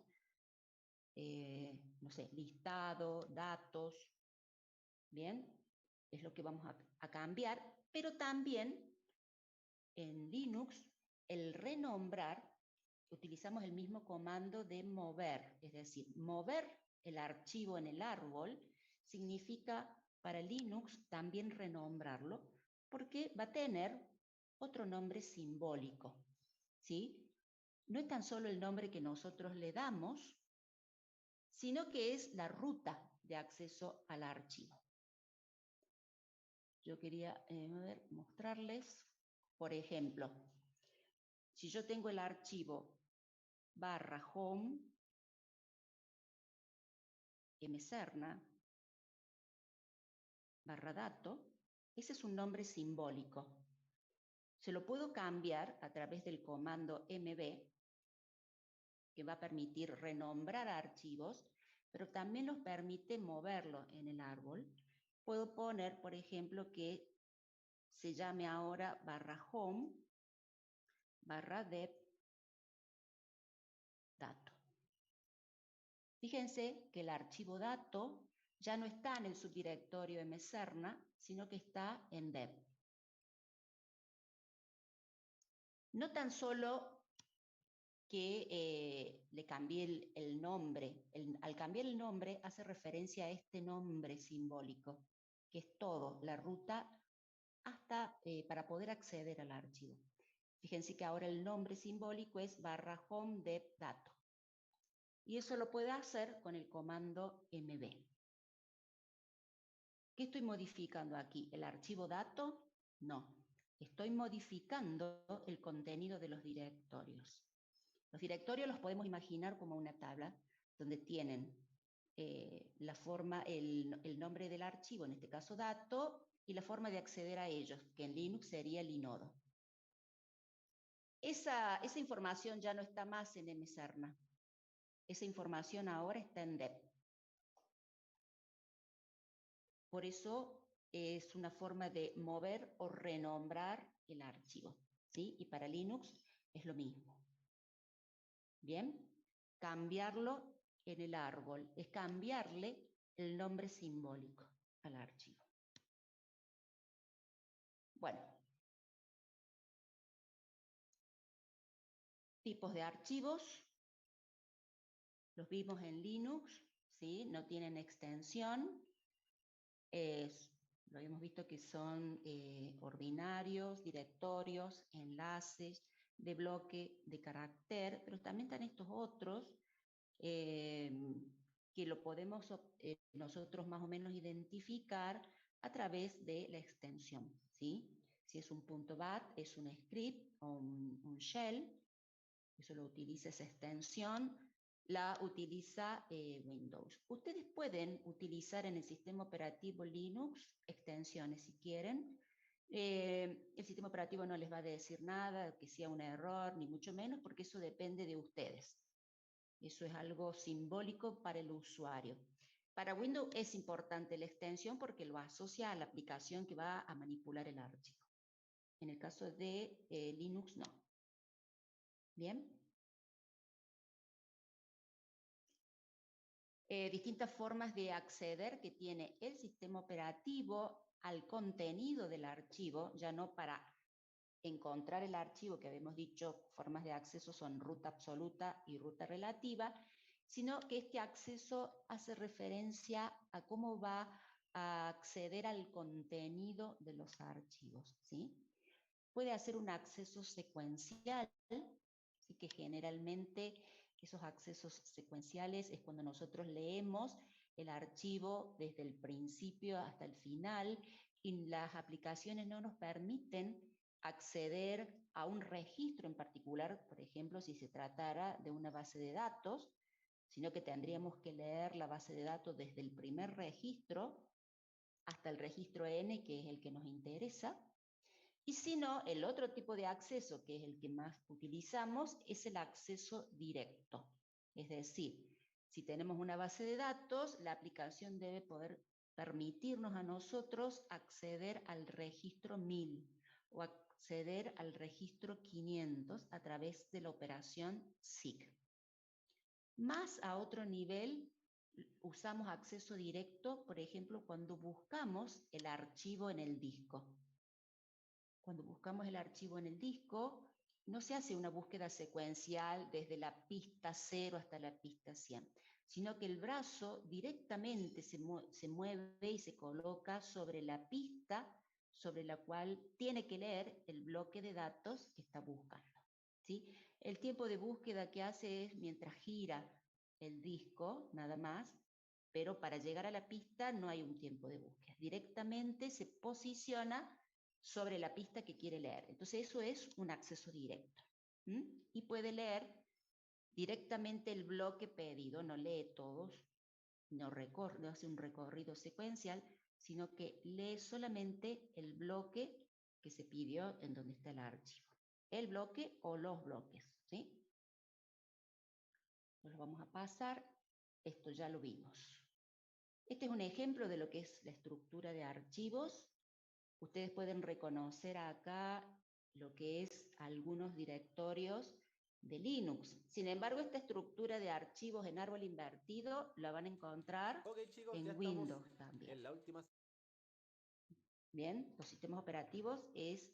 No sé, listado, datos. Bien, es lo que vamos a cambiar. Pero también en Linux, el renombrar, utilizamos el mismo comando de mover. Es decir, mover el archivo en el árbol significa para Linux también renombrarlo, porque va a tener otro nombre simbólico, ¿sí? No es tan solo el nombre que nosotros le damos, sino que es la ruta de acceso al archivo. Yo quería mostrarles, por ejemplo, si yo tengo el archivo /home mserna /dato, ese es un nombre simbólico. Se lo puedo cambiar a través del comando mb, que va a permitir renombrar archivos, pero también nos permite moverlo en el árbol. Puedo poner, por ejemplo, que se llame ahora /home /dev dato. Fíjense que el archivo dato ya no está en el subdirectorio mserna, sino que está en deb. No tan solo que le cambié el nombre, al cambiar el nombre hace referencia a este nombre simbólico, que es todo, la ruta hasta para poder acceder al archivo. Fíjense que ahora el nombre simbólico es /home deb dato. Y eso lo puede hacer con el comando mb. ¿Qué estoy modificando aquí? ¿El archivo dato? No. Estoy modificando el contenido de los directorios. Los directorios los podemos imaginar como una tabla donde tienen la forma, el nombre del archivo, en este caso dato, y la forma de acceder a ellos, que en Linux sería el inodo. Esa información ya no está más en mserna. Esa información ahora está en deb. Por eso es una forma de mover o renombrar el archivo, ¿sí? Y para Linux es lo mismo. Bien, cambiarlo en el árbol es cambiarle el nombre simbólico al archivo. Bueno, tipos de archivos, los vimos en Linux, ¿sí? No tienen extensión, lo hemos visto que son ordinarios, directorios, enlaces, de bloque, de carácter, pero también están estos otros que lo podemos nosotros más o menos identificar a través de la extensión, ¿sí? Si es un .bat, es un script o un shell, eso lo utiliza esa extensión, la utiliza Windows. Ustedes pueden utilizar en el sistema operativo Linux extensiones si quieren. El sistema operativo no les va a decir nada, que sea un error, ni mucho menos, porque eso depende de ustedes. Eso es algo simbólico para el usuario. Para Windows es importante la extensión porque lo asocia a la aplicación que va a manipular el archivo. En el caso de Linux, no. Bien. Distintas formas de acceder que tiene el sistema operativo al contenido del archivo, ya no para encontrar el archivo, que habíamos dicho, formas de acceso son ruta absoluta y ruta relativa, sino que este acceso hace referencia a cómo va a acceder al contenido de los archivos, ¿sí? Puede hacer un acceso secuencial, así que generalmente esos accesos secuenciales es cuando nosotros leemos el archivo desde el principio hasta el final y las aplicaciones no nos permiten acceder a un registro en particular, por ejemplo, si se tratara de una base de datos, sino que tendríamos que leer la base de datos desde el primer registro hasta el registro N, que es el que nos interesa. Y si no, el otro tipo de acceso, que es el que más utilizamos, es el acceso directo. Es decir, si tenemos una base de datos, la aplicación debe poder permitirnos a nosotros acceder al registro 1000 o acceder al registro 500 a través de la operación seek. Más a otro nivel, usamos acceso directo, por ejemplo, cuando buscamos el archivo en el disco. Cuando buscamos el archivo en el disco, no se hace una búsqueda secuencial desde la pista 0 hasta la pista 100, sino que el brazo directamente se mueve y se coloca sobre la pista sobre la cual tiene que leer el bloque de datos que está buscando, ¿sí? El tiempo de búsqueda que hace es mientras gira el disco, nada más, pero para llegar a la pista no hay un tiempo de búsqueda. Directamente se posiciona sobre la pista que quiere leer. Entonces eso es un acceso directo. Y puede leer directamente el bloque pedido, no lee todos, no hace un recorrido secuencial, sino que lee solamente el bloque que se pidió en donde está el archivo. El bloque o los bloques, ¿sí? Nos vamos a pasar, esto ya lo vimos. Este es un ejemplo de lo que es la estructura de archivos. Ustedes pueden reconocer acá lo que es algunos directorios de Linux. Sin embargo, esta estructura de archivos en árbol invertido la van a encontrar en Windows también. En la última... Bien, los sistemas operativos es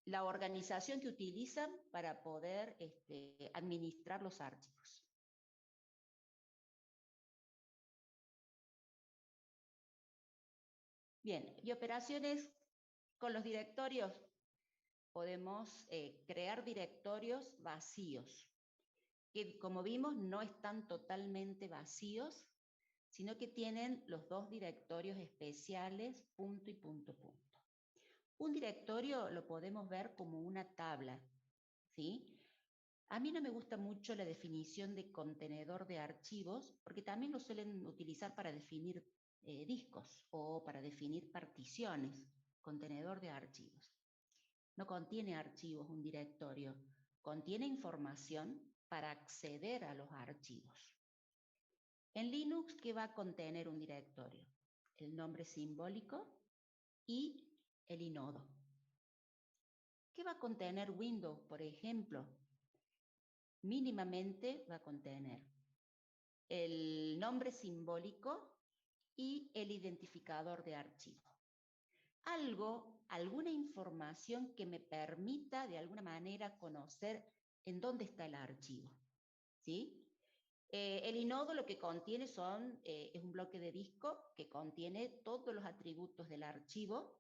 la organización que utilizan para poder administrar los archivos. Bien, y operaciones con los directorios. Podemos crear directorios vacíos, que como vimos no están totalmente vacíos, sino que tienen los dos directorios especiales, punto y punto, punto. Un directorio lo podemos ver como una tabla, ¿sí? A mí no me gusta mucho la definición de contenedor de archivos, porque también lo suelen utilizar para definir discos o para definir particiones, contenedor de archivos. No contiene archivos un directorio, contiene información para acceder a los archivos. En Linux, ¿qué va a contener un directorio? El nombre simbólico y el inodo. ¿Qué va a contener Windows, por ejemplo? Mínimamente va a contener el nombre simbólico y el identificador de archivo. Alguna información que me permita de alguna manera conocer en dónde está el archivo, ¿sí? El inodo lo que contiene es un bloque de disco que contiene todos los atributos del archivo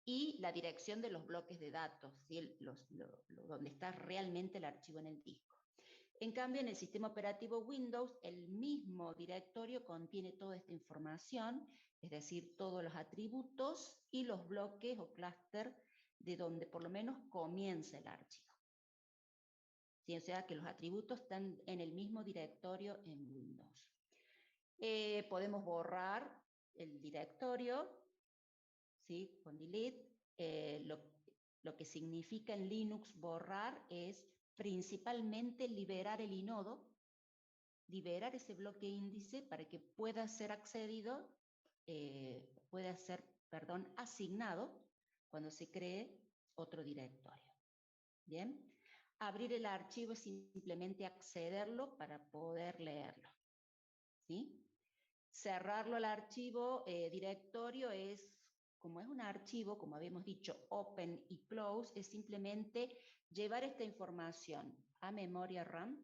y la dirección de los bloques de datos, ¿sí? Donde está realmente el archivo en el disco. En cambio, en el sistema operativo Windows, el mismo directorio contiene toda esta información, es decir, todos los atributos y los bloques o clúster de donde por lo menos comienza el archivo. ¿Sí? O sea que los atributos están en el mismo directorio en Windows. Podemos borrar el directorio, ¿sí? Con delete. Lo que significa en Linux borrar es principalmente liberar el inodo, liberar ese bloque índice para que pueda ser accedido, asignado cuando se cree otro directorio. Bien, abrir el archivo es simplemente accederlo para poder leerlo, ¿sí? Cerrarlo al archivo directorio como es un archivo, como habíamos dicho, open y close, es simplemente llevar esta información a memoria RAM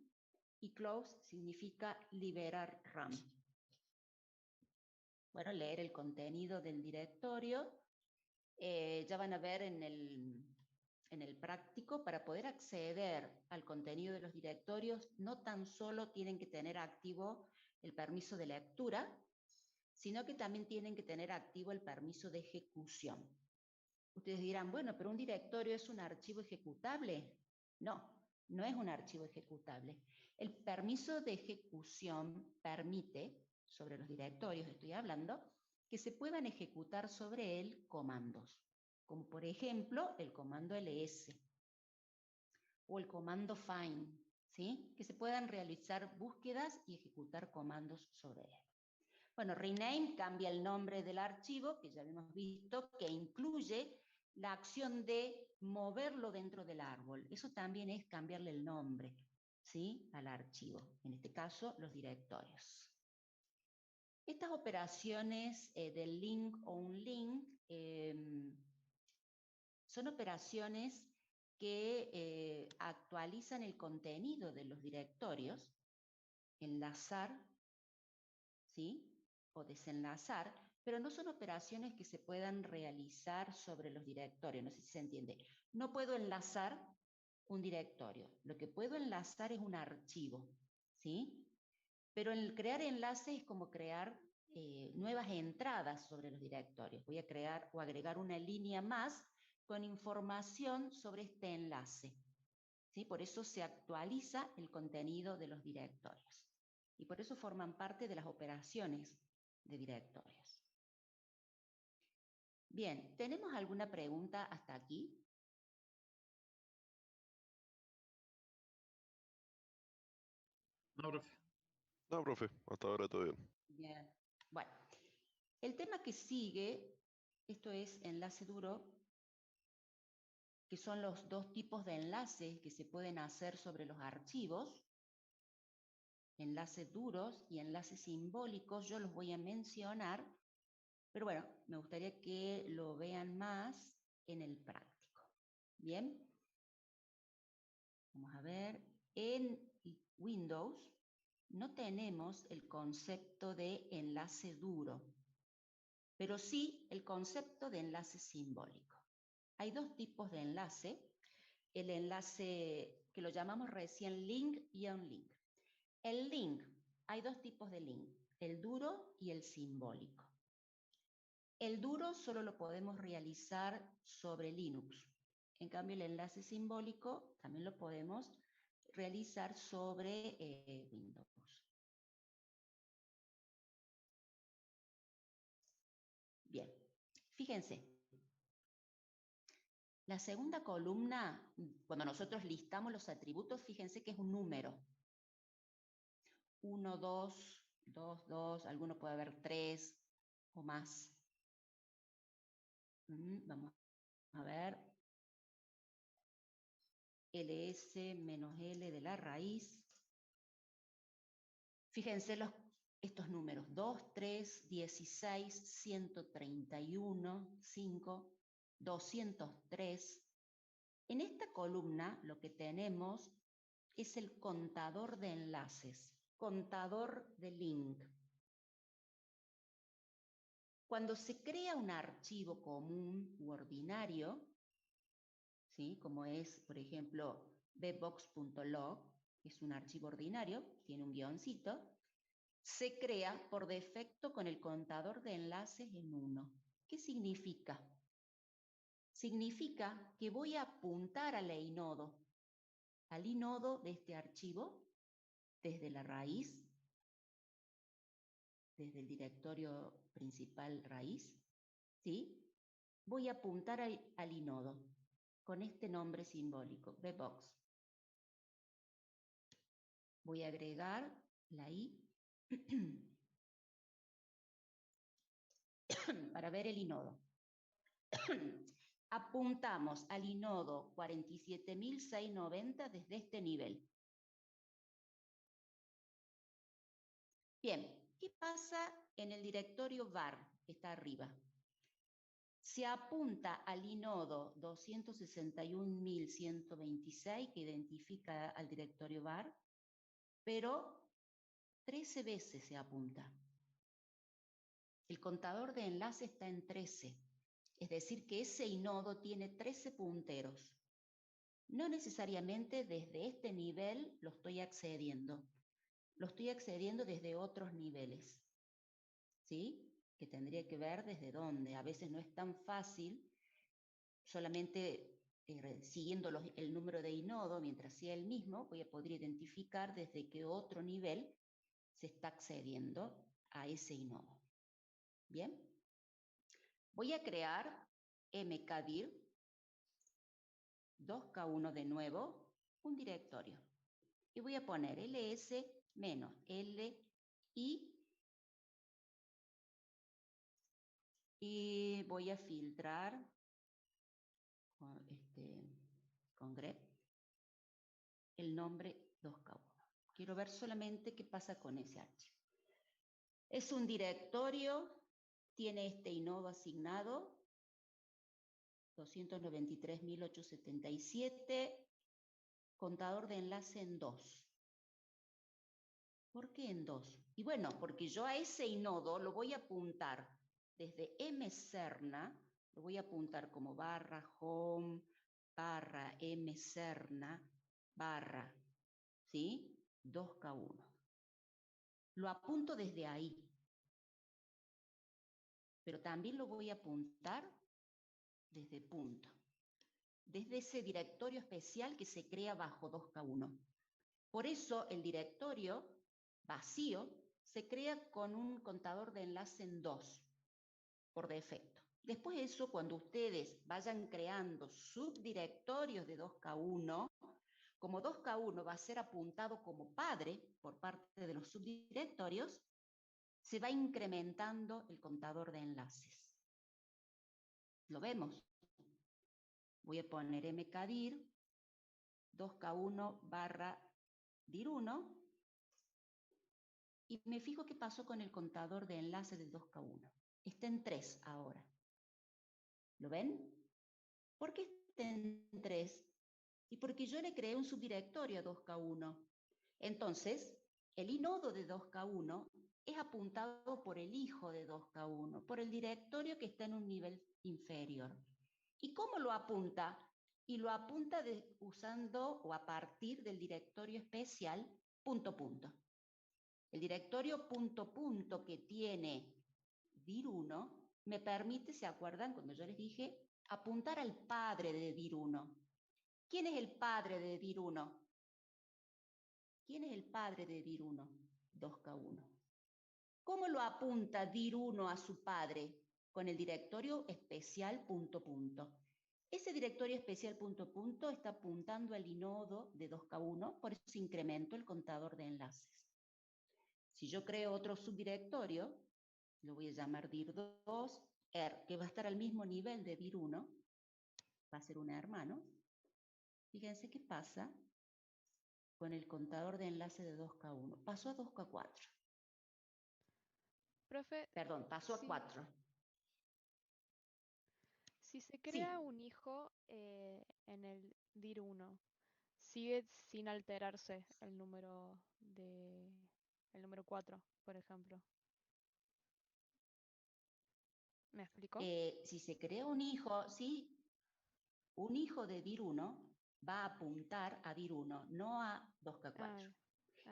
y close significa liberar RAM. Bueno, leer el contenido del directorio. Ya van a ver en el práctico, para poder acceder al contenido de los directorios, no tan solo tienen que tener activo el permiso de lectura, sino que también tienen que tener activo el permiso de ejecución. Ustedes dirán, bueno, pero un directorio es un archivo ejecutable. No, no es un archivo ejecutable. El permiso de ejecución permite, sobre los directorios estoy hablando, que se puedan ejecutar sobre él comandos, como por ejemplo el comando ls o el comando find, ¿sí? Que se puedan realizar búsquedas y ejecutar comandos sobre él. Bueno, rename cambia el nombre del archivo, que ya hemos visto, que incluye la acción de moverlo dentro del árbol. Eso también es cambiarle el nombre, ¿sí? Al archivo, en este caso los directorios. Estas operaciones del link o un link son operaciones que actualizan el contenido de los directorios, enlazar, ¿sí? O desenlazar, pero no son operaciones que se puedan realizar sobre los directorios, no sé si se entiende. No puedo enlazar un directorio, lo que puedo enlazar es un archivo, ¿sí? Pero el crear enlaces es como crear nuevas entradas sobre los directorios. Voy a crear o agregar una línea más con información sobre este enlace, ¿sí? Por eso se actualiza el contenido de los directorios. Y por eso forman parte de las operaciones de directorios. Bien, ¿tenemos alguna pregunta hasta aquí? No, profe. No, profe, hasta ahora todo bien. Bien. Bueno, el tema que sigue, esto es enlace duro, que son los dos tipos de enlaces que se pueden hacer sobre los archivos, enlaces duros y enlaces simbólicos. Yo los voy a mencionar, pero bueno, me gustaría que lo vean más en el práctico. Bien, vamos a ver, en Windows no tenemos el concepto de enlace duro, pero sí el concepto de enlace simbólico. Hay dos tipos de enlace, el enlace que lo llamamos recién link y unlink. El link, hay dos tipos de link, el duro y el simbólico. El duro solo lo podemos realizar sobre Linux. En cambio, el enlace simbólico también lo podemos realizar sobre Windows. Bien, fíjense. La segunda columna, cuando nosotros listamos los atributos, fíjense que es un número. 1, 2, 2, 2, alguno puede haber 3 o más. Vamos a ver. ls menos l de la raíz. Fíjense estos números. 2, 3, 16, 131, 5, 203. En esta columna lo que tenemos es el contador de enlaces, contador de link. Cuando se crea un archivo común u ordinario, ¿sí? Como es, por ejemplo, bbox.log, es un archivo ordinario, tiene un guioncito, se crea por defecto con el contador de enlaces en 1. ¿Qué significa? Significa que voy a apuntar al inodo de este archivo, desde la raíz, desde el directorio principal raíz, ¿sí? Voy a apuntar al inodo con este nombre simbólico, bbox. Voy a agregar la i para ver el inodo. Apuntamos al inodo 47.690 desde este nivel. Bien, ¿qué pasa en el directorio var que está arriba? Se apunta al inodo 261.126 que identifica al directorio var, pero 13 veces se apunta. El contador de enlace está en 13, es decir que ese inodo tiene 13 punteros. No necesariamente desde este nivel lo estoy accediendo. Lo estoy accediendo desde otros niveles, ¿sí? Que tendría que ver desde dónde. A veces no es tan fácil, solamente siguiendo el número de inodo, mientras sea el mismo, voy a poder identificar desde qué otro nivel se está accediendo a ese inodo. ¿Bien? Voy a crear mkdir 2k1 de nuevo, un directorio. Y voy a poner ls menos li y voy a filtrar con grep el nombre 2k1. Quiero ver solamente qué pasa con ese archivo. Es un directorio, tiene este inodo asignado, 293.877, contador de enlace en 2. ¿Por qué en 2? Y bueno, porque yo a ese inodo lo voy a apuntar desde mcerna, lo voy a apuntar como barra home, barra mcerna, barra, ¿sí? 2k1. Lo apunto desde ahí. Pero también lo voy a apuntar desde punto. Desde ese directorio especial que se crea bajo 2k1. Por eso el directorio vacío se crea con un contador de enlace en 2, por defecto. Después de eso, cuando ustedes vayan creando subdirectorios de 2k1, como 2k1 va a ser apuntado como padre por parte de los subdirectorios, se va incrementando el contador de enlaces. ¿Lo vemos? Voy a poner mkdir 2K1 barra dir1 y me fijo qué pasó con el contador de enlace del 2K1. Está en 3 ahora. ¿Lo ven? ¿Por qué está en 3? Y porque yo le creé un subdirectorio a 2K1. Entonces, el inodo de 2K1 es apuntado por el hijo de 2K1, por el directorio que está en un nivel inferior. ¿Y cómo lo apunta? Y lo apunta usando o a partir del directorio especial ... El directorio ... que tiene dir1 me permite, ¿se acuerdan cuando yo les dije? Apuntar al padre de dir1. ¿Quién es el padre de dir1? ¿Quién es el padre de dir1? 2K1. ¿Cómo lo apunta dir1 a su padre? Con el directorio especial ... Ese directorio especial ... está apuntando al inodo de 2K1, por eso se incrementó el contador de enlaces. Si yo creo otro subdirectorio, lo voy a llamar dir2, que va a estar al mismo nivel de dir1, va a ser un hermano. Fíjense qué pasa con el contador de enlace de 2K1. Pasó a 2K4. Profe, Perdón, pasó a 4. Si se crea un hijo en el dir1, sigue sin alterarse el número 4, por ejemplo. ¿Me explico? Si se crea un hijo, sí, un hijo de dir1 va a apuntar a dir1, no a 2K4.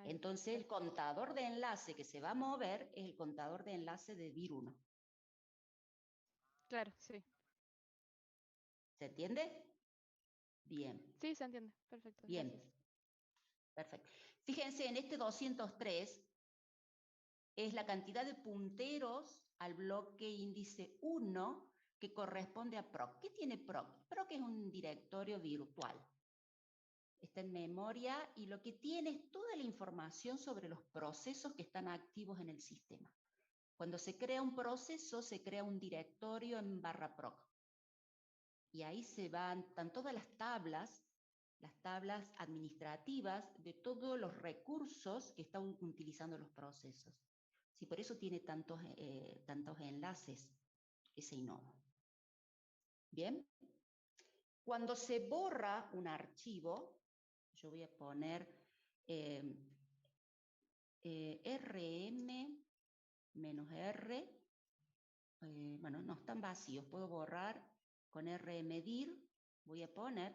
Entonces el contador de enlace que se va a mover es el contador de enlace de dir1. Claro, sí. ¿Se entiende? Bien. Sí, se entiende. Perfecto. Bien. Gracias. Perfecto. Fíjense, en este 203 es la cantidad de punteros al bloque índice 1 que corresponde a proc. ¿Qué tiene proc? Proc es un directorio virtual. Está en memoria y lo que tiene es toda la información sobre los procesos que están activos en el sistema. Cuando se crea un proceso, se crea un directorio en /proc. Y ahí están todas las tablas administrativas de todos los recursos que están utilizando los procesos. Sí, por eso tiene tantos enlaces ese inodo. Bien. Cuando se borra un archivo, yo voy a poner rm-r, bueno, no están vacíos, puedo borrar con rmdir, voy a poner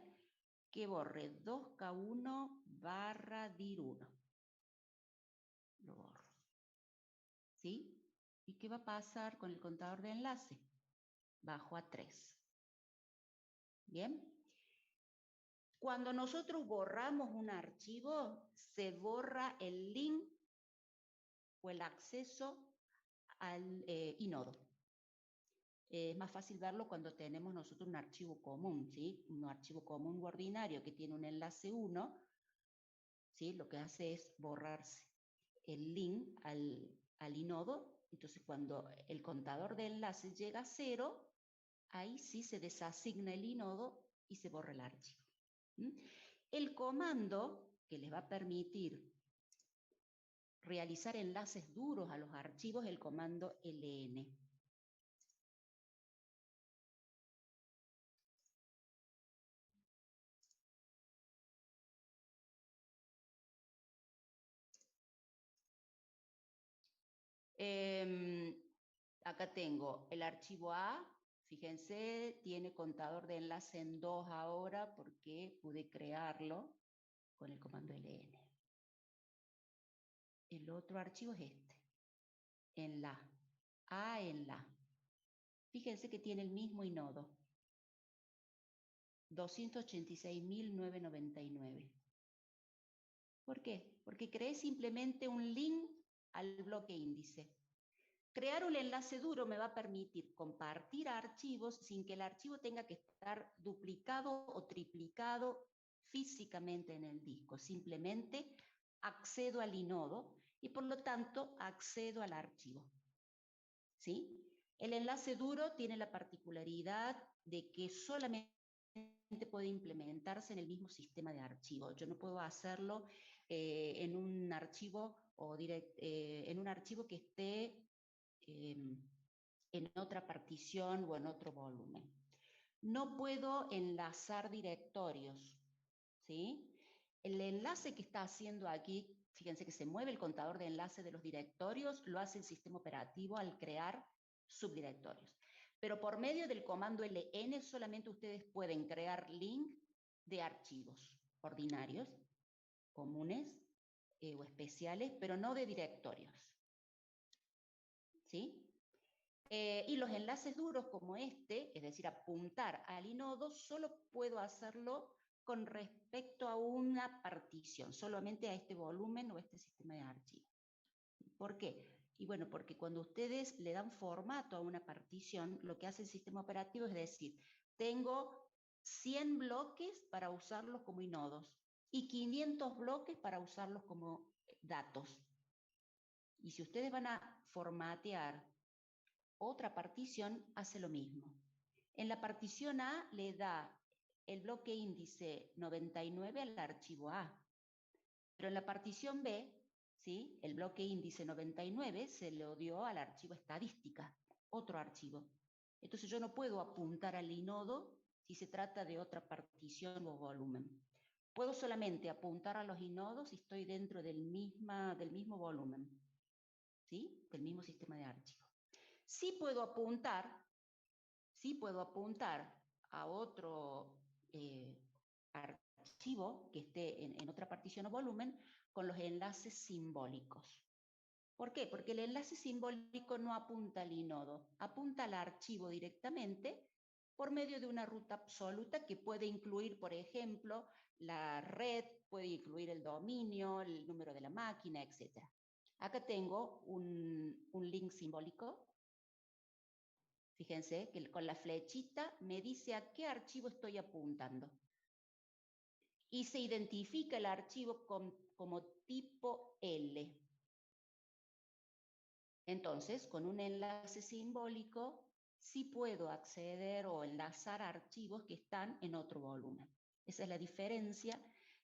que borre 2K1 barra dir1. Lo borro. ¿Sí? ¿Y qué va a pasar con el contador de enlace? Bajo a 3. ¿Bien? Cuando nosotros borramos un archivo, se borra el link o el acceso al inodo. Es más fácil verlo cuando tenemos nosotros un archivo común, ¿sí? Un archivo común u ordinario que tiene un enlace 1, ¿sí? Lo que hace es borrarse el link al inodo. Entonces, cuando el contador de enlace llega a 0, ahí sí se desasigna el inodo y se borra el archivo. El comando que les va a permitir realizar enlaces duros a los archivos es el comando ln. Acá tengo el archivo A, fíjense, tiene contador de enlace en 2 ahora porque pude crearlo con el comando ln. El otro archivo es este, en la, A en la. Fíjense que tiene el mismo inodo, 286.999. ¿Por qué? Porque creé simplemente un link al bloque índice. Crear un enlace duro me va a permitir compartir archivos sin que el archivo tenga que estar duplicado o triplicado físicamente en el disco. Simplemente accedo al inodo y por lo tanto accedo al archivo. ¿Sí? El enlace duro tiene la particularidad de que solamente puede implementarse en el mismo sistema de archivo. Yo no puedo hacerlo en un archivo en un archivo que esté en otra partición o en otro volumen. No puedo enlazar directorios, ¿sí? El enlace que está haciendo aquí, fíjense que se mueve el contador de enlace de los directorios, lo hace el sistema operativo al crear subdirectorios. Pero por medio del comando ln solamente ustedes pueden crear link de archivos ordinarios, comunes o especiales, pero no de directorios. ¿Sí? Y los enlaces duros como este, es decir, apuntar al inodo, solo puedo hacerlo con respecto a una partición, solamente a este volumen o este sistema de archivos. ¿Por qué? Y bueno, porque cuando ustedes le dan formato a una partición, lo que hace el sistema operativo es decir, tengo 100 bloques para usarlos como inodos y 500 bloques para usarlos como datos. Y si ustedes van a formatear otra partición, hace lo mismo. En la partición A le da el bloque índice 99 al archivo A, pero en la partición B, ¿sí?, el bloque índice 99 se lo dio al archivo estadística, otro archivo. Entonces yo no puedo apuntar al inodo si se trata de otra partición o volumen. Puedo solamente apuntar a los inodos si estoy dentro del mismo volumen, ¿sí?, del mismo sistema de archivo. Sí puedo apuntar a otro archivo que esté en otra partición o volumen con los enlaces simbólicos. ¿Por qué? Porque el enlace simbólico no apunta al inodo, apunta al archivo directamente por medio de una ruta absoluta que puede incluir, por ejemplo, la red, puede incluir el dominio, el número de la máquina, etc. Acá tengo un link simbólico. Fíjense que con la flechita me dice a qué archivo estoy apuntando. Y se identifica el archivo como tipo L. Entonces, con un enlace simbólico, sí puedo acceder o enlazar archivos que están en otro volumen. Esa es la diferencia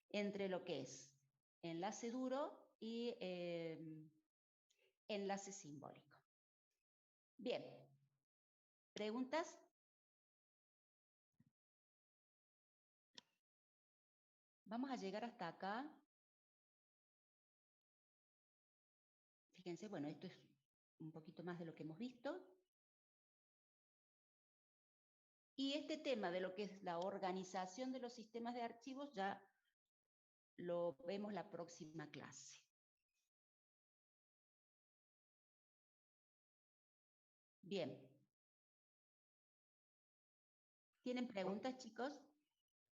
entre lo que es enlace duro y enlace simbólico. Bien. ¿Preguntas? Vamos a llegar hasta acá. Fíjense, bueno, esto es un poquito más de lo que hemos visto. Y este tema de lo que es la organización de los sistemas de archivos ya lo vemos la próxima clase. Bien. ¿Tienen preguntas, chicos?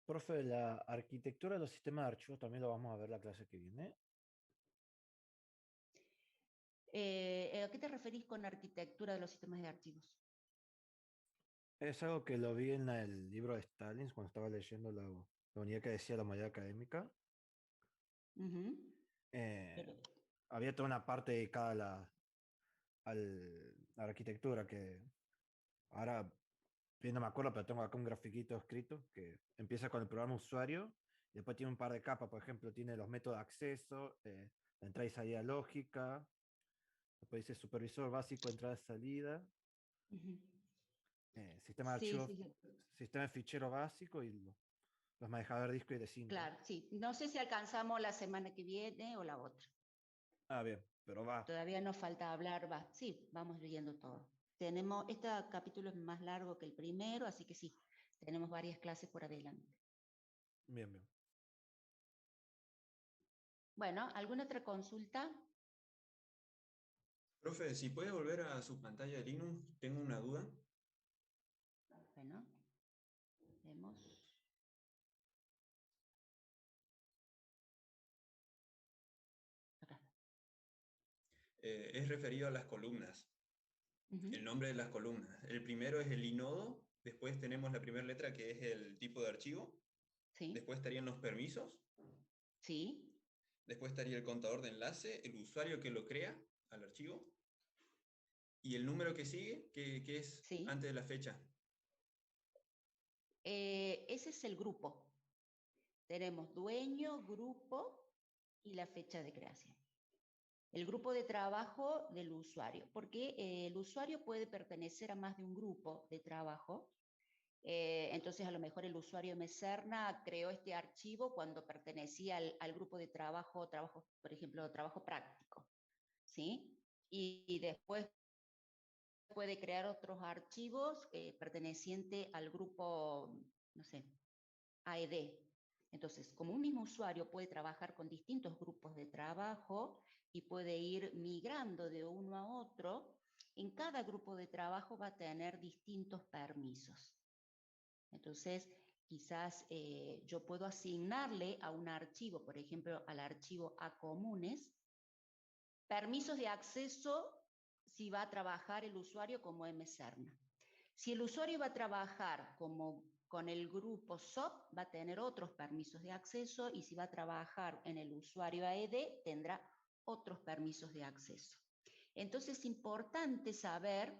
Profe, la arquitectura de los sistemas de archivos también lo vamos a ver la clase que viene. ¿A qué te referís con arquitectura de los sistemas de archivos? Es algo que lo vi en el libro de Stalin cuando estaba leyendo la unidad que decía la mayoría académica. Había toda una parte dedicada a la arquitectura que ahora bien no me acuerdo, pero tengo acá un grafiquito escrito que empieza con el programa usuario y después tiene un par de capas. Por ejemplo, tiene los métodos de acceso, la entrada y salida lógica, después dice supervisor básico, entrada y salida, sistema de archivos, sistema de fichero básico y los manejadores de disco y de cinta. Claro, sí. No sé si alcanzamos la semana que viene o la otra. Ah, bien, pero va. Todavía nos falta hablar, va. Sí, vamos leyendo todo. Este capítulo es más largo que el primero, así que sí, tenemos varias clases por adelante. Bien, bien. Bueno, ¿alguna otra consulta? Profe, si puede volver a su pantalla de Linux, tengo una duda. Bueno, vemos. Acá. Es referido a las columnas. El nombre de las columnas. El primero es el inodo, después tenemos la primera letra que es el tipo de archivo. Sí. Después estarían los permisos. Sí. Después estaría el contador de enlace, el usuario que lo crea al archivo. Y el número que sigue, que es antes de la fecha. Ese es el grupo. Tenemos dueño, grupo y la fecha de creación. El grupo de trabajo del usuario, porque el usuario puede pertenecer a más de un grupo de trabajo. Entonces, a lo mejor el usuario Mecerna creó este archivo cuando pertenecía al grupo de trabajo, por ejemplo, trabajo práctico, ¿sí? Y después puede crear otros archivos pertenecientes al grupo, no sé, AED. Entonces, como un mismo usuario puede trabajar con distintos grupos de trabajo y puede ir migrando de uno a otro, en cada grupo de trabajo va a tener distintos permisos. Entonces, quizás yo puedo asignarle a un archivo, por ejemplo, al archivo a comunes, permisos de acceso si va a trabajar el usuario como Mcerna. Si el usuario va a trabajar con el grupo SOP, va a tener otros permisos de acceso, y si va a trabajar en el usuario AED, tendrá otros permisos de acceso. Entonces es importante saber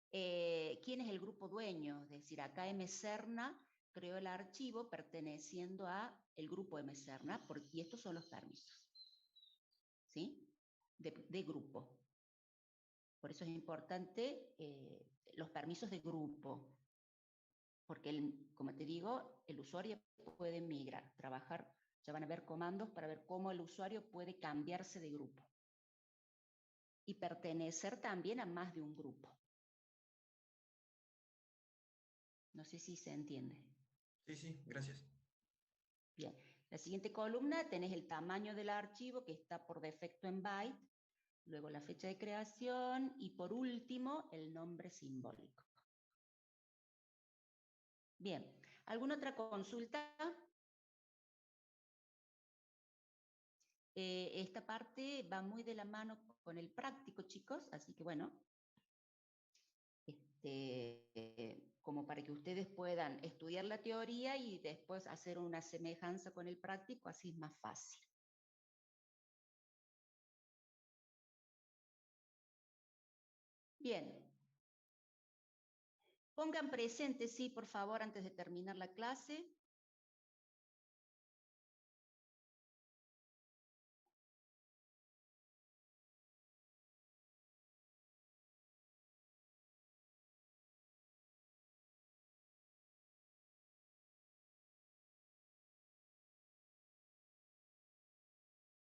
quién es el grupo dueño, es decir, acá Mcerna creó el archivo perteneciendo a el grupo Mcerna, y estos son los permisos, ¿sí? De grupo. Por eso es importante los permisos de grupo, porque, como te digo, el usuario puede migrar, trabajar, ya van a ver comandos para ver cómo el usuario puede cambiarse de grupo y pertenecer también a más de un grupo. No sé si se entiende. Sí, gracias. Bien, la siguiente columna tenés el tamaño del archivo, que está por defecto en byte, luego la fecha de creación y por último el nombre simbólico. Bien, ¿alguna otra consulta? Esta parte va muy de la mano con el práctico, chicos, así que bueno, como para que ustedes puedan estudiar la teoría y después hacer una semejanza con el práctico, así es más fácil. Bien. Pongan presente, sí, por favor, antes de terminar la clase.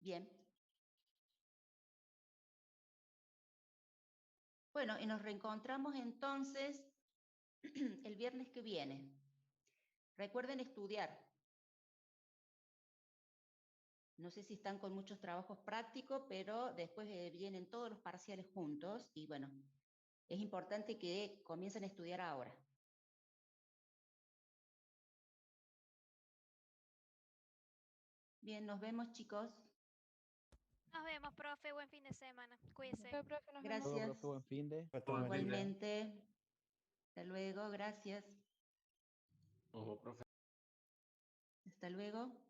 Bien. Bueno, y nos reencontramos entonces el viernes que viene. Recuerden estudiar. No sé si están con muchos trabajos prácticos, pero después vienen todos los parciales juntos y bueno, es importante que comiencen a estudiar ahora. Bien, nos vemos, chicos. Nos vemos, profe. Buen fin de semana. Cuídese. Gracias. Profe, buen fin de. Igualmente. Hasta luego, gracias. Ojo, profe. Hasta luego.